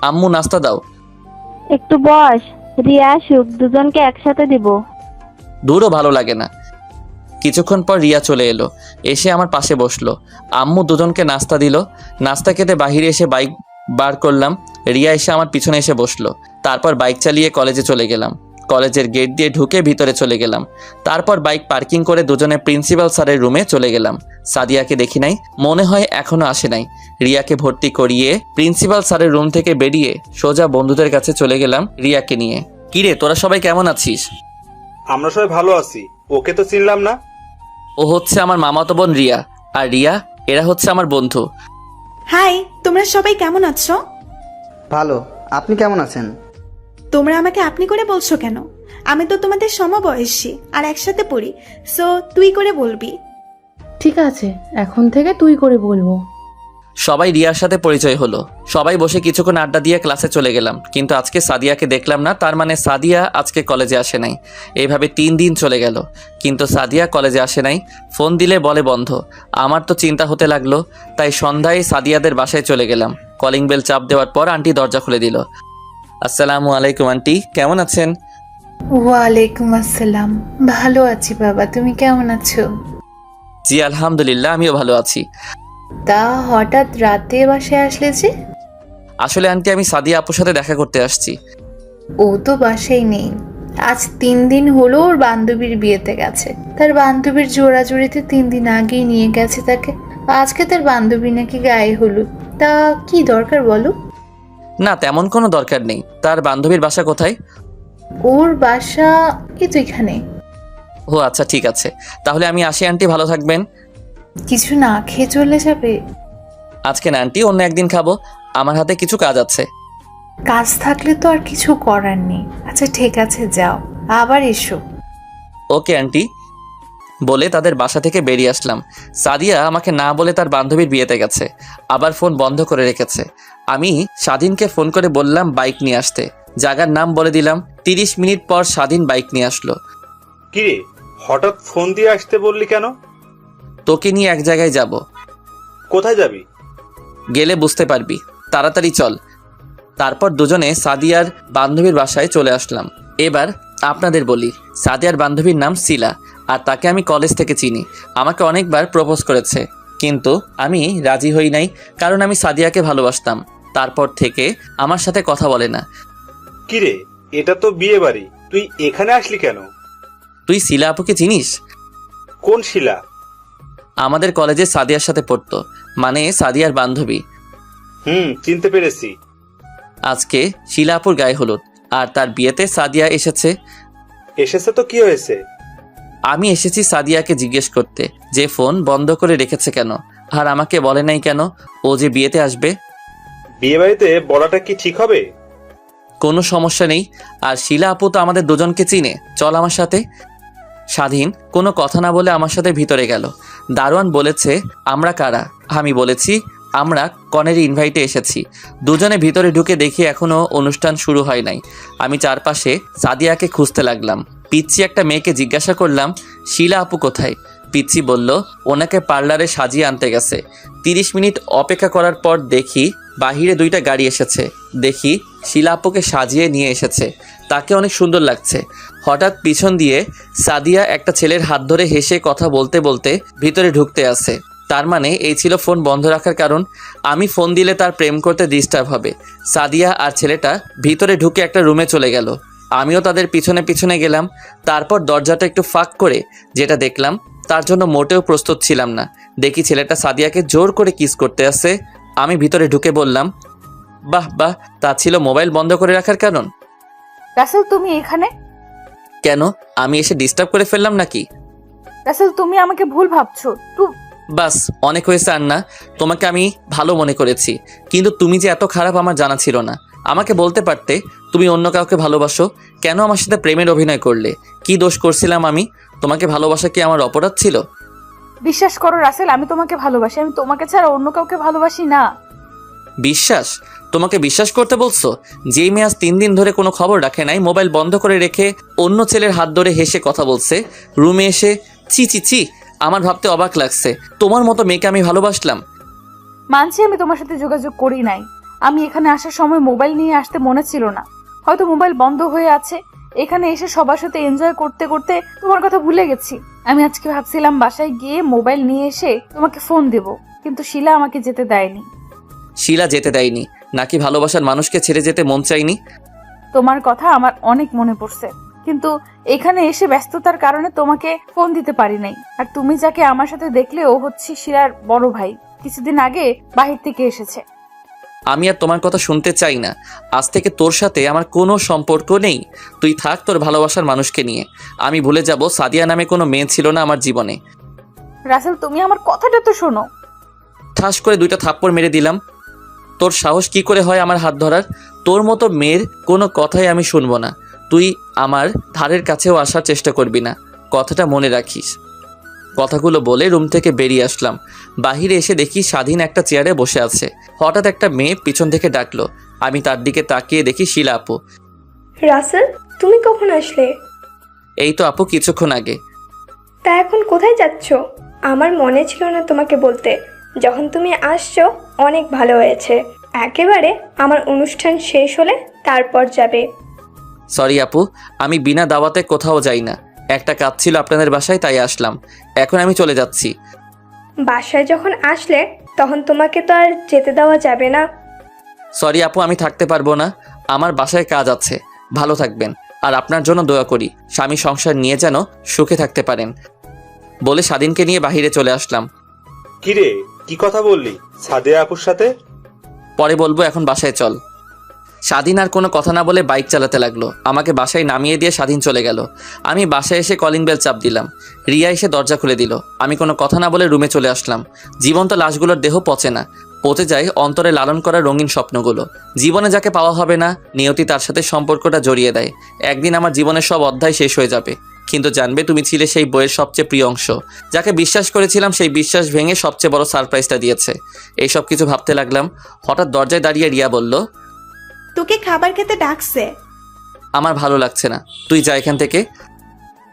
আম্মু, নাস্তা দাও। একটু বস, রিয়া আসুক, দুজনকে একসাথে দিব। দূরও ভালো লাগে না। কিছুক্ষণ পর রিয়া চলে এলো, এসে আমার পাশে বসলো। আম্মু দুজনকে নাস্তা দিল। নাস্তা খেতে বাহিরে এসে বাইক বার করলাম। রিয়া এসে আমার পিছনে এসে বসলো। তারপর বাইক চালিয়ে কলেজে চলে গেলাম। কলেজের গেট দিয়ে ঢুকে ভিতরে চলে গেলাম। তারপর বাইক পার্কিং করে দুজনে প্রিন্সিপাল স্যারের রুমে চলে গেলাম। সাদিয়াকে দেখি নাই, মনে হয় এখনো আসে নাই। রিয়াকে ভর্তি করিয়ে প্রিন্সিপাল স্যারের রুম থেকে বেরিয়ে সোজা বন্ধুদের কাছে চলে গেলাম রিয়াকে নিয়ে। কিরে, তোরা সবাই কেমন আছিস? আমরা সবাই ভালো আছি। ওকে তো চিনলাম না। ও হচ্ছে আমার মামাতো বোন রিয়া, আর রিয়া এরা হচ্ছে আমার বন্ধু। হাই, তোমরা সবাই কেমন আছো? ভালো। আপনি কেমন আছেন? তোমরা আমাকে আপনি করে বলছো কেন? আমি তো তোমাদের সমবয়সী আর একসাথে পড়ি, সো তুই করে বলবি। ঠিক আছে, এখন থেকে তুই করে বলবো। সবাই রিয়ার সাথে পরিচয় হলো। সবাই বসে কিছুক্ষণ আড্ডা দিয়ে ক্লাসে চলে গেলাম, কিন্তু আজকে সাদিয়াকে দেখলাম না। তার মানে সাদিয়া আজকে কলেজে আসে নাই। এইভাবে 3 দিন চলে গেল, কিন্তু সাদিয়া কলেজে আসে নাই। ফোন দিলে বলে বন্ধ। আমার তো চিন্তা হতে লাগলো, তাই সন্ধ্যায় সাদিয়াদের বাসায় চলে গেলাম। কলিং বেল চাপ দেওয়ার পর আন্টি দরজা খুলে দিল। আসসালামু আলাইকুম আন্টি, কেমন আছেন? ওয়ালাইকুম আসসালাম। ভালো আছি বাবা, তুমি কেমন আছো? জি আলহামদুলিল্লাহ, আমিও ভালো আছি। তা হঠাৎ রাতে বাসায় আসলে যে? আসলে আন্টি, আমি সাদিয়া আপুর সাথে দেখা করতে আসছি। ও তো বাসায় নেই। আজ 3 দিন হলো ওর বান্ধবীর বিয়েতে গেছে। তার বান্ধবীর জোড়াজুড়িতে 3 দিন আগেই নিয়ে গেছে তাকে। আজকে তার বান্ধবী নাকি গায়ে হলুদ। তা কি দরকার বলো? না, তেমন কোনো দরকার নেই। তার বান্ধবীর বাসা কোথায়? ওর বাসা এই তো এখানে। ও আচ্ছা, ঠিক আছে, তাহলে আমি আসি আন্টি, ভালো থাকবেন। কিছু না খেয়ে চলে যাবে? আজকে না আন্টি, অন্য একদিন খাবো। আমার হাতে কিছু কাজ আছে। কাজ থাকলে তো আর কিছু করার নেই। আচ্ছা ঠিক আছে, যাও, আবার এসো। ওকে আন্টি বলে তাদের বাসা থেকে বেরিয়ে আসলাম। সাদিয়া আমাকে না বলে তার বান্ধবীর বিয়েতে গেছে, আবার ফোন বন্ধ করে রেখেছে। আমি স্বাধীনকে ফোন করে বললাম বাইক নিয়ে আসতে। জায়গার নাম বলে দিলাম। 30 মিনিট পর স্বাধীন বাইক নিয়ে আসলো। কিরে, হঠাৎ ফোন দিয়ে আসতে বললি কেন? তোকে নিয়ে এক জায়গায় যাব। কোথায় যাবি? গেলে বুঝতে পারবি, তাড়াতাড়ি চল। তারপর দুজনে সাদিয়ার বান্ধবীর বাসায় চলে আসলাম। এবার আপনাদের বলি, সাদিয়ার বান্ধবীর নাম শিলা, আর তাকে আমি কলেজ থেকে চিনি। আমাকে অনেকবার প্রপোজ করেছে, কিন্তু আমি রাজি হই নাই, কারণ আমি সাদিয়াকে ভালোবাসতাম। তারপর থেকে আমার সাথে কথা বলে না। কিরে, এটা তো বিয়ে বাড়ি, তুই এখানে আসলি কেন? তুই শিলা আপুকে চিনিস? কোন শিলা? আমাদের কলেজে সাদিয়ার সাথে পড়তো, মানে সাদিয়ার বান্ধবী। চিনতে পেরেছি। আজকে শিলা আপুর গায়ে হলুদ, আর তার বিয়েতে সাদিয়া এসেছে। এসেছে তো কি হয়েছে? আমি এসেছি সাদিয়াকে জিজ্ঞেস করতে যে ফোন বন্ধ করে রেখেছে কেন, আর আমাকে বলে নাই কেন ও যে বিয়েতে আসবে। বিয়ে বাড়িতে বলাটা কি ঠিক হবে? কোনো সমস্যা নেই, আর শিলা আপু তো আমাদের দুজনকে চিনে, চল আমার সাথে। স্বাধীন কোনো কথা না বলে আমার সাথে ভিতরে গেল। দারোয়ান বলেছে আমরা কারা। আমি বলেছি আমরা কনের ইনভাইটে এসেছি। দুজনে ভিতরে ঢুকে দেখি এখনো অনুষ্ঠান শুরু হয় নাই। আমি চারপাশে সাদিয়াকে খুঁজতে লাগলাম। পিচ্ছি একটা মেয়েকে জিজ্ঞাসা করলাম, শিলা আপু কোথায়? পিচ্ছি বলল ওনাকে পার্লারে সাজিয়ে আনতে গেছে। 30 মিনিট অপেক্ষা করার পর দেখি বাহিরে 2টা গাড়ি এসেছে। দেখি শিলা আপুকে সাজিয়ে নিয়ে এসেছে, তাকে অনেক সুন্দর লাগছে। হঠাৎ পিছন দিয়ে সাদিয়া একটা ছেলের হাত ধরে হেসে কথা বলতে বলতে ভিতরে ঢুকতে আসে। তার মানে এই ছিল ফোন বন্ধ রাখার কারণ। আমি ফোন দিলে তার প্রেম করতে ডিস্টার্ব হবে। সাদিয়া আর ছেলেটা ভিতরে ঢুকে একটা রুমে চলে গেল। আমিও তাদের পিছনে পিছনে গেলাম। তারপর দরজাটা একটু ফাঁক করে যেটা দেখলাম তার জন্য মোটেও প্রস্তুত ছিলাম না। দেখি ছেলেটা সাদিয়াকে জোর করে কিস করতে আসে। আমি ভিতরে ঢুকে বললাম, বাহ বাহ, তা ছিল মোবাইল বন্ধ করে রাখার কারণ? রাসেল তুমি এখানে? কেন, আমি এসে ডিস্টার্ব করে ফেললাম নাকি? রাসেল তুমি আমাকে ভুল ভাবছো। বাস, অনেক হয়েছে আন্না। তোমাকে আমি ভালো মনে করেছি, কিন্তু তুমি যে এত খারাপ আমার জানা ছিল না। আমাকে বলতে পারতে তুমি অন্য কাউকে ভালোবাসো। কেন আমার সাথে প্রেমের অভিনয় করলে? কি দোষ করছিলাম আমি? তোমাকে ভালোবাসা কি আমার অপরাধ ছিল? বিশ্বাস করো রাসেল, আমি তোমাকে ভালোবাসি। আমি তোমাকে ছাড়া অন্য কাউকে ভালোবাসি না। বিশ্বাস? তোমাকে বিশ্বাস করতে বলছো? যেই মেয়ে আজ 3 দিন ধরে কোনো খবর রাখে নাই, মোবাইল বন্ধ করে রেখে অন্য ছেলের হাত ধরে হেসে কথা বলছে, রুমে এসে ছি ছি ছি, আমার ভাবতে অবাক লাগছে। তোমার মতো মেয়েকে আমি ভালোবাসলাম? মানছি আমি তোমার সাথে যোগাযোগ করি নাই। আমি এখানে আসার সময় মোবাইল নিয়ে আসতে মনে ছিল না, হয়তো মোবাইল বন্ধ হয়ে আছে। এখানে এসে সবার সাথে এনজয় করতে করতে তোমার কথা ভুলে গেছি। আমি আজকে ভাবছিলাম বাসায় গিয়ে মোবাইল নিয়ে এসে তোমাকে ফোন দেব, কিন্তু শিলা আমাকে যেতে দেয়নি। শিলা যেতে দেয়নি নাকি ভালোবাসার মানুষকে ছেড়ে যেতে মন চাইনি? তোমার কথা আমার অনেক মনে পড়ছে, কিন্তু এখানে এসে ব্যস্ততার কারণে তোমাকে ফোন দিতে পারি নাই। আর তুমি যাকে আমার সাথে দেখলে ও হচ্ছে শিলার বড় ভাই, কিছুদিন আগে বাহির থেকে এসেছে। আমি আর তোমার কথা শুনতে চাই না। আজ থেকে তোর সাথে আমার কোনো সম্পর্ক নেই। তুই থাক তোর ভালোবাসার মানুষকে নিয়ে। আমি ভুলে যাব সাদিয়া নামে কোনো মেয়ে ছিল না আমার জীবনে। রাসেল তুমি আমার কথাটা তো শোনো। ঠাস করে 2টা থাপ্পড় মেরে দিলাম। তোর সাহস কি করে হয় আমার হাত ধরার? তোর মতো মেয়ের কোনো কথাই আমি শুনবো না। তুই আমার ধারের কাছেও আসার চেষ্টা করবি না, কথাটা মনে রাখিস। কথাগুলো বলে রুম থেকে বেরিয়ে আসলাম। বাহিরে এসে দেখি স্বাধীন একটা চেয়ারে বসে আছে। হঠাৎ একটা মেয়ে পিছন থেকে ডাকলো। আমি তার দিকে তাকিয়ে দেখি শিলা আপু। রাসেল, তুমি কখন আসলে? এই তো আপু, কিছুক্ষণ আগে। তা এখন কোথায় যাচ্ছ? আমার মনে ছিল না তোমাকে বলতে। যখন তুমি আসছো অনেক ভালো হয়েছে। একেবারে আমার অনুষ্ঠান শেষ হলে তারপর যাবে। সরি আপু, আমি বিনা দাওয়াতে কোথাও যাই না। একটা কাজ ছিল আপনাদের বাসায়, তাই আসলাম। এখন আমি চলে যাচ্ছি। বাসায় যখন আসলে তখন তোমাকে তো আর যেতে দেওয়া যাবে না। সরি আপু, আমি থাকতে পারবো না। আমার বাসায় কাজ আছে। ভালো থাকবেন, আর আপনার জন্য দোয়া করি স্বামী সংসার নিয়ে যেন সুখে থাকতে পারেন, বলে স্বাধীনকে নিয়ে বাহিরে চলে আসলাম। কিরে, কি কথা বললি সাদিয়া আপুর সাথে? পরে বলবো, এখন বাসায় চল। স্বাধীন আর কোনো কথা না বলে বাইক চালাতে লাগলো। আমাকে বাসায় নামিয়ে দিয়ে স্বাধীন চলে গেল। আমি বাসায় এসে কলিং বেল চাপ দিলাম। রিয়া এসে দরজা খুলে দিল। আমি কোনো কথা না বলে রুমে চলে আসলাম। জীবন্ত লাশগুলোর দেহ পচে না, পচে যায় অন্তরে লালন করা রঙিন স্বপ্নগুলো। জীবনে যাকে পাওয়া হবে না, নিয়তি তার সাথে সম্পর্কটা জড়িয়ে দেয়। একদিন আমার জীবনের সব অধ্যায় শেষ হয়ে যাবে, কিন্তু জানবে তুমি ছিলে সেই বইয়ের সবচেয়ে প্রিয় অংশ। যাকে বিশ্বাস করেছিলাম সেই বিশ্বাস ভেঙে সবচেয়ে বড় সারপ্রাইজটা দিয়েছে। এইসব কিছু ভাবতে লাগলাম। হঠাৎ দরজায় দাঁড়িয়ে রিয়া বলল, তোকে খাবার খেতে ডাকছে। আমার ভালো লাগছে না, তুই যা এখান থেকে।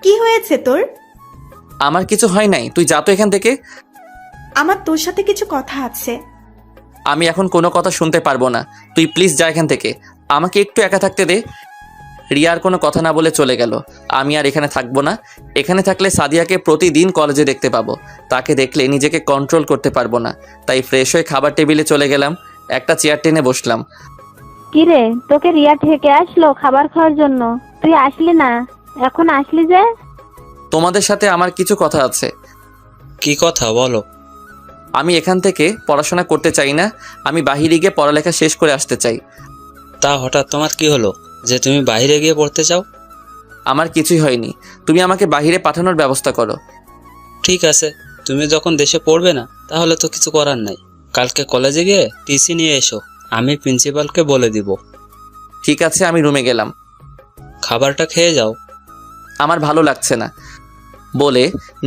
কি হয়েছে তোর? আমার কিছু হয় নাই, তুই যা তো এখান থেকে। আমার তোর সাথে কিছু কথা আছে। আমি এখন কোনো কথা শুনতে পারবো না, তুই প্লিজ যা এখান থেকে। আমাকে একটু একা থাকতে দে। রিয়ার কোনো কথা না বলে চলে গেল। আমি আর এখানে থাকবো না। এখানে থাকলে সাদিয়াকে প্রতিদিন কলেজে দেখতে পাবো। তাকে দেখলে নিজেকে কন্ট্রোল করতে পারবো না। তাই ফ্রেশ হয়ে খাবার টেবিলে চলে গেলাম। একটা চেয়ার টেনে বসলাম। কিরে, তোকে রিয়া থেকে আসলো খাবার খাওয়ার জন্য? তুই আসলি না, এখন আসলি যে? তোমাদের সাথে আমার কিছু কথা আছে। কি কথা বলো? আমি এখান থেকে পড়াশোনা করতে চাই না। আমি বাহিরে গিয়ে পড়ালেখা শেষ করে আসতে চাই। তা হঠাৎ তোমার কি হলো যে তুমি বাইরে গিয়ে পড়তে চাও? আমার কিছুই হয়নি, তুমি আমাকে বাহিরে পাঠানোর ব্যবস্থা করো। ঠিক আছে, তুমি যখন দেশে পড়বে না তাহলে তো কিছু করার নাই। কালকে কলেজে গিয়ে টিসি নিয়ে এসো, আমি প্রিন্সিপালকে বলে দিব। ঠিক আছে, আমি রুমে গেলাম। খাবারটা খেয়ে যাও। আমার ভালো লাগছে না বলে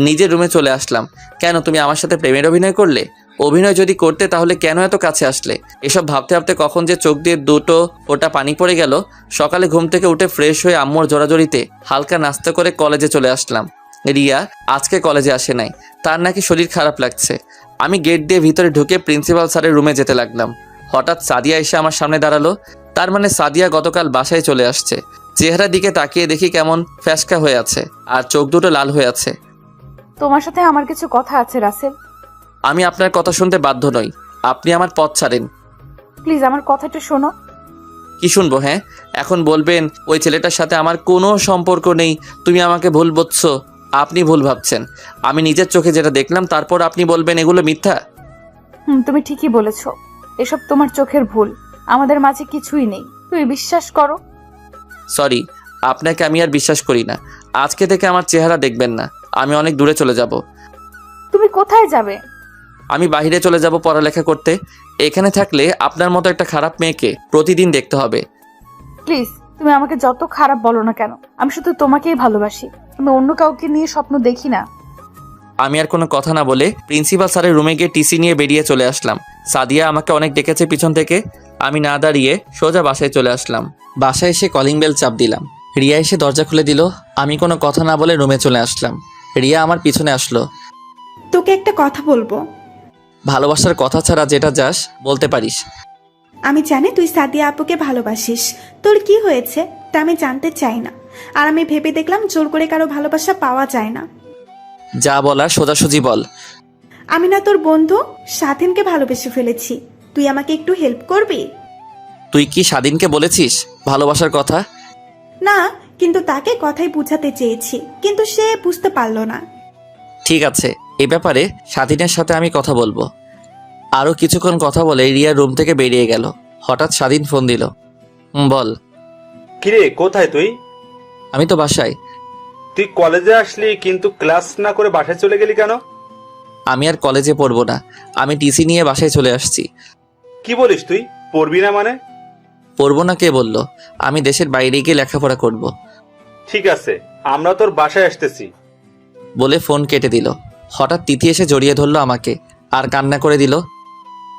নিজের রুমে চলে আসলাম। কেন, তুমি আমার সাথে প্রেমের অভিনয় করলে? অভিনয় যদি করতে তাহলে কেন এত কাছে আসলে? এসব ভাবতে ভাবতে কখন যে চোখ দিয়ে দুটো ফোঁটা পানি পড়ে গেল। সকালে ঘুম থেকে উঠে ফ্রেশ হয়ে আম্মুর জোরাজোরিতে হালকা নাস্তা করে কলেজে চলে আসলাম। রিয়া আজকে কলেজে আসে নাই, তার নাকি শরীর খারাপ লাগছে। আমি গেট দিয়ে ভিতরে ঢুকে প্রিন্সিপাল স্যারের রুমে যেতে লাগলাম। হঠাৎ সাদিয়া এসে আমার সামনে দাঁড়ালো। তার মানে সাদিয়া গতকাল বাসায় চলে আসছে। চেহারার দিকে তাকিয়ে দেখি কেমন ফ্যাসকা হয়ে আছে আর চোখ দুটো লাল হয়ে আছে। তোমার সাথে আমার কিছু কথা আছে রাসেল। আমি আপনার কথা শুনতে বাধ্য নই, আপনি আমার পথ ছাড়েন। প্লিজ আমার কথাটা শোনো। কি শুনবো? হ্যাঁ, এখন বলবেন ওই ছেলেটার সাথে আমার কোনো সম্পর্ক নেই, তুমি আমাকে ভুল বুঝছো। আপনি ভুল ভাবছেন। আমি নিজের চোখে যেটা দেখলাম, তারপর আপনি বলবেন এগুলো মিথ্যা। তুমি ঠিকই বলেছো, এসব তোমার চোখের ভুল। আমাদের মাঝে কিছুই নেই, তুমি বিশ্বাস করো। সরি, আপনাকে আমি আর বিশ্বাস করি না। আজকে থেকে আমার চেহারা দেখবেন না। আমি অনেক দূরে চলে যাব। তুমি কোথায় যাবে? আমি বাইরে চলে যাব পড়ালেখা করতে। এখানে থাকলে আপনার মতো একটা খারাপ মেয়েকে প্রতিদিন দেখতে হবে। প্লিজ, তুমি আমাকে যত খারাপ বলো না কেন, আমি শুধু তোমাকেই ভালোবাসি। আমি অন্য কাউকে নিয়ে স্বপ্ন দেখি না। আমি আর কোনো কথা না বলে প্রিন্সিপাল স্যারের রুমে গিয়ে টিসি নিয়ে বেরিয়ে চলে আসলাম। সাদিয়া আমাকে অনেক ডেকেছে পিছন থেকে। আমি না দাঁড়িয়ে সোজা বাসায় চলে আসলাম। বাসায় এসে কলিং বেল চাপ দিলাম। রিয়া এসে দরজা খুলে দিল। আমি কোনো কথা না বলে রুমে চলে আসলাম। রিয়া আমার পিছনে আসলো। তোকে একটা কথা বলবো। ভালোবাসার কথা ছাড়া যেটা যাস বলতে পারিস। আমি জানি তুই সাদিয়া আপুকে ভালোবাসিস, তোর কি হয়েছে তা আমি জানতে চাই না। আর আমি ভেবে দেখলাম জোর করে কারো ভালোবাসা পাওয়া যায় না। যা বলার সোজাসুজি বল। আমি না তোর বন্ধু স্বাধীনকে ভালোবেসে ফেলেছি, তুই আমাকে একটু হেল্প করবি? তুই কি স্বাধীনকে বলেছিস ভালোবাসার কথা? না, কিন্তু তাকে কথাই বুঝাতে চেয়েছি, কিন্তু সে বুঝতে পারলো না। ঠিক আছে, এ ব্যাপারে স্বাধীনের সাথে আমি কথা বলবো। আরও কিছুক্ষণ কথা বলে রিয়া রুম থেকে বেরিয়ে গেল। হঠাৎ স্বাধীন ফোন দিল। বল। কিরে, কোথায় তুই? আমি তো বাসায়। তুই কলেজে আসলি কিন্তু ক্লাস না করে বাসায় চলে গেলি কেন? আমি আর কলেজে পড়বো না, আমি টিসি নিয়ে বাসায় চলে আসছি। কি বলিস তুই? পড়বি না মানে? পড়বো না কে বললো? আমি দেশের বাইরে গিয়ে লেখাপড়া করব। ঠিক আছে, আমরা তোর বাসায় আসতেছি। বলে ফোন কেটে দিল। হঠাৎ তিথি এসে জড়িয়ে ধরলো আমাকে আর কান্না করে দিল।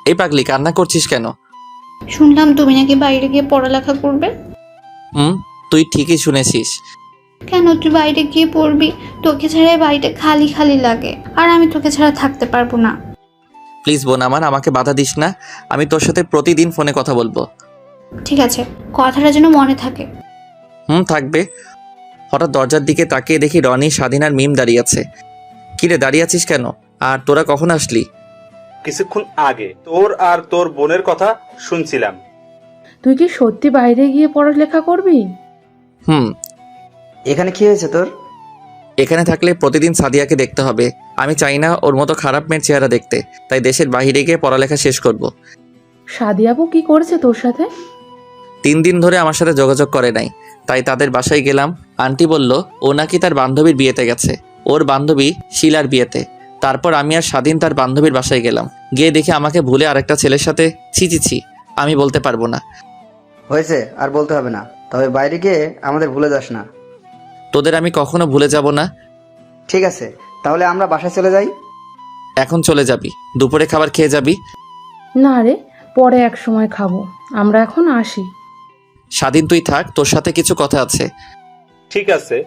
এই পাগলি, কান্না করছিস কেন? শুনলাম তুমি নাকি বাইরে গিয়ে পড়ালেখা করবে। তুই ঠিকই শুনেছিস। কেন তুই বাইরে গিয়ে পড়বি? তোকে ছাড়া বাড়িটা খালি খালি লাগে, আর আমি তোকে ছাড়া থাকতে পারবো না। প্লিজ বোন আমার, আমাকে বাধা দিস না। আমি তোর সাথে প্রতিদিন ফোনে কথা বলবো। ঠিক আছে, কথাটা যেন মনে থাকে। থাকবে। হঠাৎ দরজার দিকে তাকিয়ে দেখি রনি, স্বাধীন আর মিম দাঁড়িয়ে আছে। কিরে, দাঁড়িয়ে আছিস কেন? আর তোরা কখন আসলি? কিছুক্ষণ আগে তোর আর তোর বোনের কথা শুনছিলাম। তুই কি সত্যি বাইরে গিয়ে পড়ালেখা করবি? এখানে কি হয়েছে তোর? এখানে থাকলে প্রতিদিন সাদিয়াকে দেখতে হবে। আমি চাই না ওর মতো খারাপ মেয়ের চেহারা দেখতে, তাই দেশের বাইরে গিয়ে পড়ালেখা শেষ করব। সাদিয়াবু কি করেছে তোর সাথে? 3 দিন ধরে আমার সাথে যোগাযোগ করে নাই, তাই তাদের বাসায় গেলাম। আন্টি বলল ও নাকি তার বান্ধবীর বিয়েতে গেছে, ওর বান্ধবী শিলার বিয়েতে। তারপর আমি আর স্বাধীন তার বান্ধবীর বাসায় গেলাম। গিয়ে দেখি আমাকে ভুলে আরেকটা ছেলের সাথে। ছি, আমি বলতে পারবো না। হয়েছে, আর বলতে হবে না। তবে বাইরে গিয়ে আমাদের ভুলে যাস না। তোদের আমি কখনো ভুলে যাব না। ঠিক আছে, তাহলে আমরা বাসায় চলে যাই। এখন চলে যাবি? দুপুরে খাবার খেয়ে যাবি? না রে, পরে এক সময় খাবো, আমরা এখন আসি। স্বাধীন তুই থাক, তোর সাথে কিছু কথা আছে। ঠিক আছে।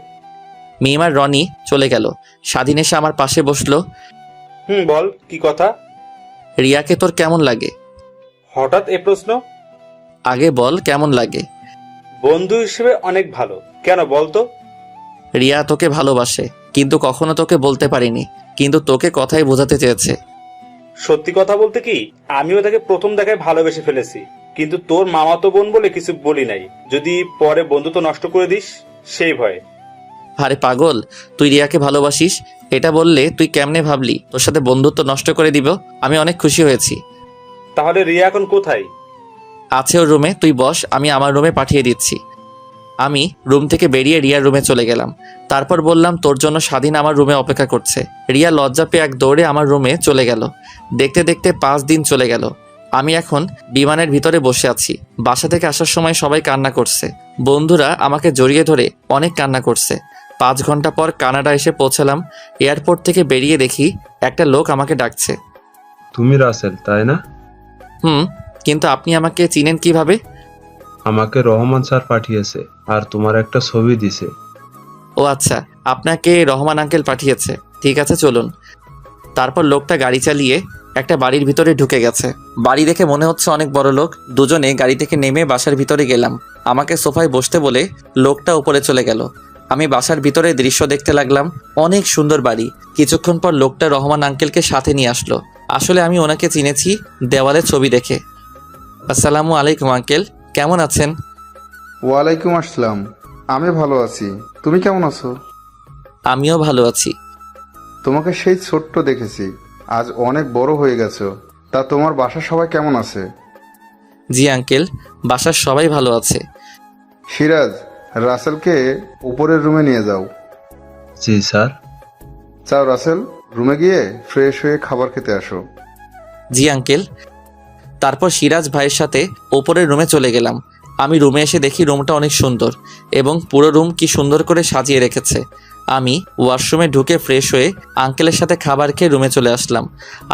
মিম আর রনি চলে গেল। স্বাধীন এসে আমার পাশে বসলো। বল, কি কথা? রিয়াকে তোর কেমন লাগে? হঠাৎ এ প্রশ্ন? আগে বল কেমন লাগে। বন্ধু হিসেবে অনেক ভালো। কেন বলতো? রিয়া তোকে ভালোবাসে, কিন্তু কখনো তোকে বলতে পারিনি, কিন্তু তোকে কথাই বোঝাতে চেয়েছে। সত্যি কথা বলতে কি, আমিও তাকে প্রথম দেখায় ভালোবেসে ফেলেছি, কিন্তু তোর মামাতো বোন বলে কিছু বলি নাই, যদি পরে বন্ধুত্ব নষ্ট করে দিস সেই ভয়ে। আরে পাগল, তুই রিয়াকে ভালোবাসিস এটা বললে তুই কেমনে ভাবলি তোর সাথে বন্ধুত্ব নষ্ট করে দিব? আমি অনেক খুশি হয়েছি। তাহলে রিয়া এখন কোথায়? আছে ওর রুমে, তুই বস, আমি আমার রুমে পাঠিয়ে দিচ্ছি। আমি রুম থেকে বেরিয়ে রিয়ার রুমে চলে গেলাম। তারপর বললাম তোর জন্য স্বাধীন আমার রুমে অপেক্ষা করছে। রিয়া লজ্জা পেয়ে এক দৌড়ে আমার রুমে চলে গেল। দেখতে দেখতে 5 দিন চলে গেল। আমি এখন বিমানের ভিতরে বসে আছি। বাসা থেকে আসার সময় সবাই কান্না করছে, বন্ধুরা আমাকে জড়িয়ে ধরে অনেক কান্না করছে। 5 ঘন্টা পর কানাডা এসে পৌঁছালাম। এয়ারপোর্ট থেকে বেরিয়ে দেখি একটা লোক আমাকে ডাকছে। তুমি রাসেল তাই না? হুম, কিন্তু আপনি আমাকে চিনেন কিভাবে? আমাকে রহমান স্যার পাঠিয়েছে আর তোমার একটা ছবি দিছে। ও আচ্ছা, আপনাকে রহমান আঙ্কেল পাঠিয়েছে। ঠিক আছে, চলুন। তারপর লোকটা গাড়ি চালিয়ে একটা বাড়ির ভিতরে ঢুকে গেছে। বাড়ি দেখে মনে হচ্ছে অনেক বড় লোক। দুজনে গাড়ি থেকে নেমে বাসার ভিতরে গেলাম। আমাকে সোফায় বসতে বলে লোকটা উপরে চলে গেল। আমি বাসার ভিতরে দৃশ্য দেখতে লাগলাম। অনেক সুন্দর বাড়ি। কিছুক্ষণ পর লোকটা রহমান আঙ্কেলকে সাথে নিয়ে আসলো। আসলে আমি ওনাকে চিনেছি দেওয়ালে ছবি দেখে। আসসালামু আলাইকুম আঙ্কেল, কেমন আছেন? ওয়ালাইকুম আসসালাম। আমি ভালো আছি, তুমি কেমন আছো? আমিও ভালো আছি। তোমাকে সেই ছোট্ট দেখেছি, আজ অনেক বড় হয়ে গেছো। তা তোমার বাসার সবাই কেমন আছে? জি আঙ্কেল, বাসার সবাই ভালো আছে। সিরাজ, রাসেলকে উপরের রুমে নিয়ে যাও। জি স্যার। যাও রাসেল, রুমে গিয়ে ফ্রেশ হয়ে খাবার খেতে আসো। জি আঙ্কেল। তারপর সিরাজ ভাইয়ের সাথে ওপরের রুমে চলে গেলাম। আমি রুমে এসে দেখি রুমটা অনেক সুন্দর এবং পুরো রুম কি সুন্দর করে সাজিয়ে রেখেছে। আমি ওয়াশরুমে ঢুকে ফ্রেশ হয়ে আঙ্কেলের সাথে খাবার খেয়ে রুমে চলে আসলাম।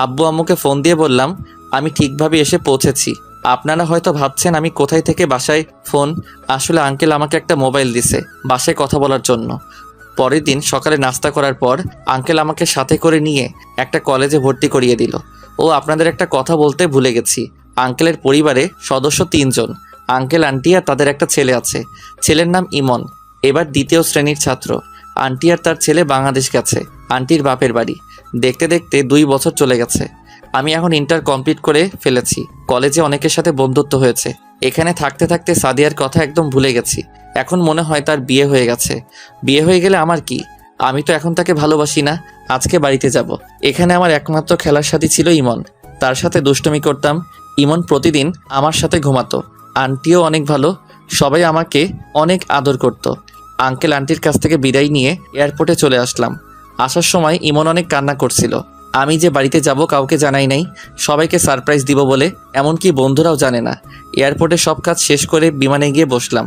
আব্বু আম্মুকে ফোন দিয়ে বললাম আমি ঠিকভাবে এসে পৌঁছেছি। আপনারা হয়তো ভাবছেন আমি কোথায় থেকে বাসায় ফোন। আসলে আঙ্কেল আমাকে একটা মোবাইল দিছে বাসায় কথা বলার জন্য। পরের দিন সকালে নাস্তা করার পর আঙ্কেল আমাকে সাথে করে নিয়ে একটা কলেজে ভর্তি করিয়ে দিল। ও আপনাদের একটা কথা বলতে ভুলে গেছি, আঙ্কেলের পরিবারে সদস্য 3 জন। আঙ্কেল, আন্টি আর তাদের একটা ছেলে আছে। ছেলের নাম ইমন, এবার 2য় শ্রেণীর ছাত্র। আন্টি আর তার ছেলে বাংলাদেশ গেছে আন্টির বাপের বাড়ি। দেখতে দেখতে 2 বছর চলে গেছে। আমি এখন ইন্টার কমপ্লিট করে ফেলেছি। কলেজে অনেকের সাথে বন্ধুত্ব হয়েছে। এখানে থাকতে থাকতে সাদিয়ার কথা একদম ভুলে গেছি। এখন মনে হয় তার বিয়ে হয়ে গেছে। বিয়ে হয়ে গেলে আমার কি? আমি তো এখন তাকে ভালোবাসি না। আজকে বাড়িতে যাব। এখানে আমার একমাত্র খেলার সাথী ছিল ইমন। তার সাথে দুষ্টুমি করতাম। ইমন প্রতিদিন আমার সাথে ঘুমাতো। আন্টিও অনেক ভালো, সবাই আমাকে অনেক আদর করত। আঙ্কেল আন্টির কাছ থেকে বিদায় নিয়ে এয়ারপোর্টে চলে আসলাম। আসার সময় ইমন অনেক কান্না করছিল। আমি যে বাড়িতে যাব কাউকে জানাই নাই, সবাইকে সারপ্রাইজ দিব বলে, এমনকি বন্ধুরাও জানে না। এয়ারপোর্টে সব কাজ শেষ করে বিমানে গিয়ে বসলাম।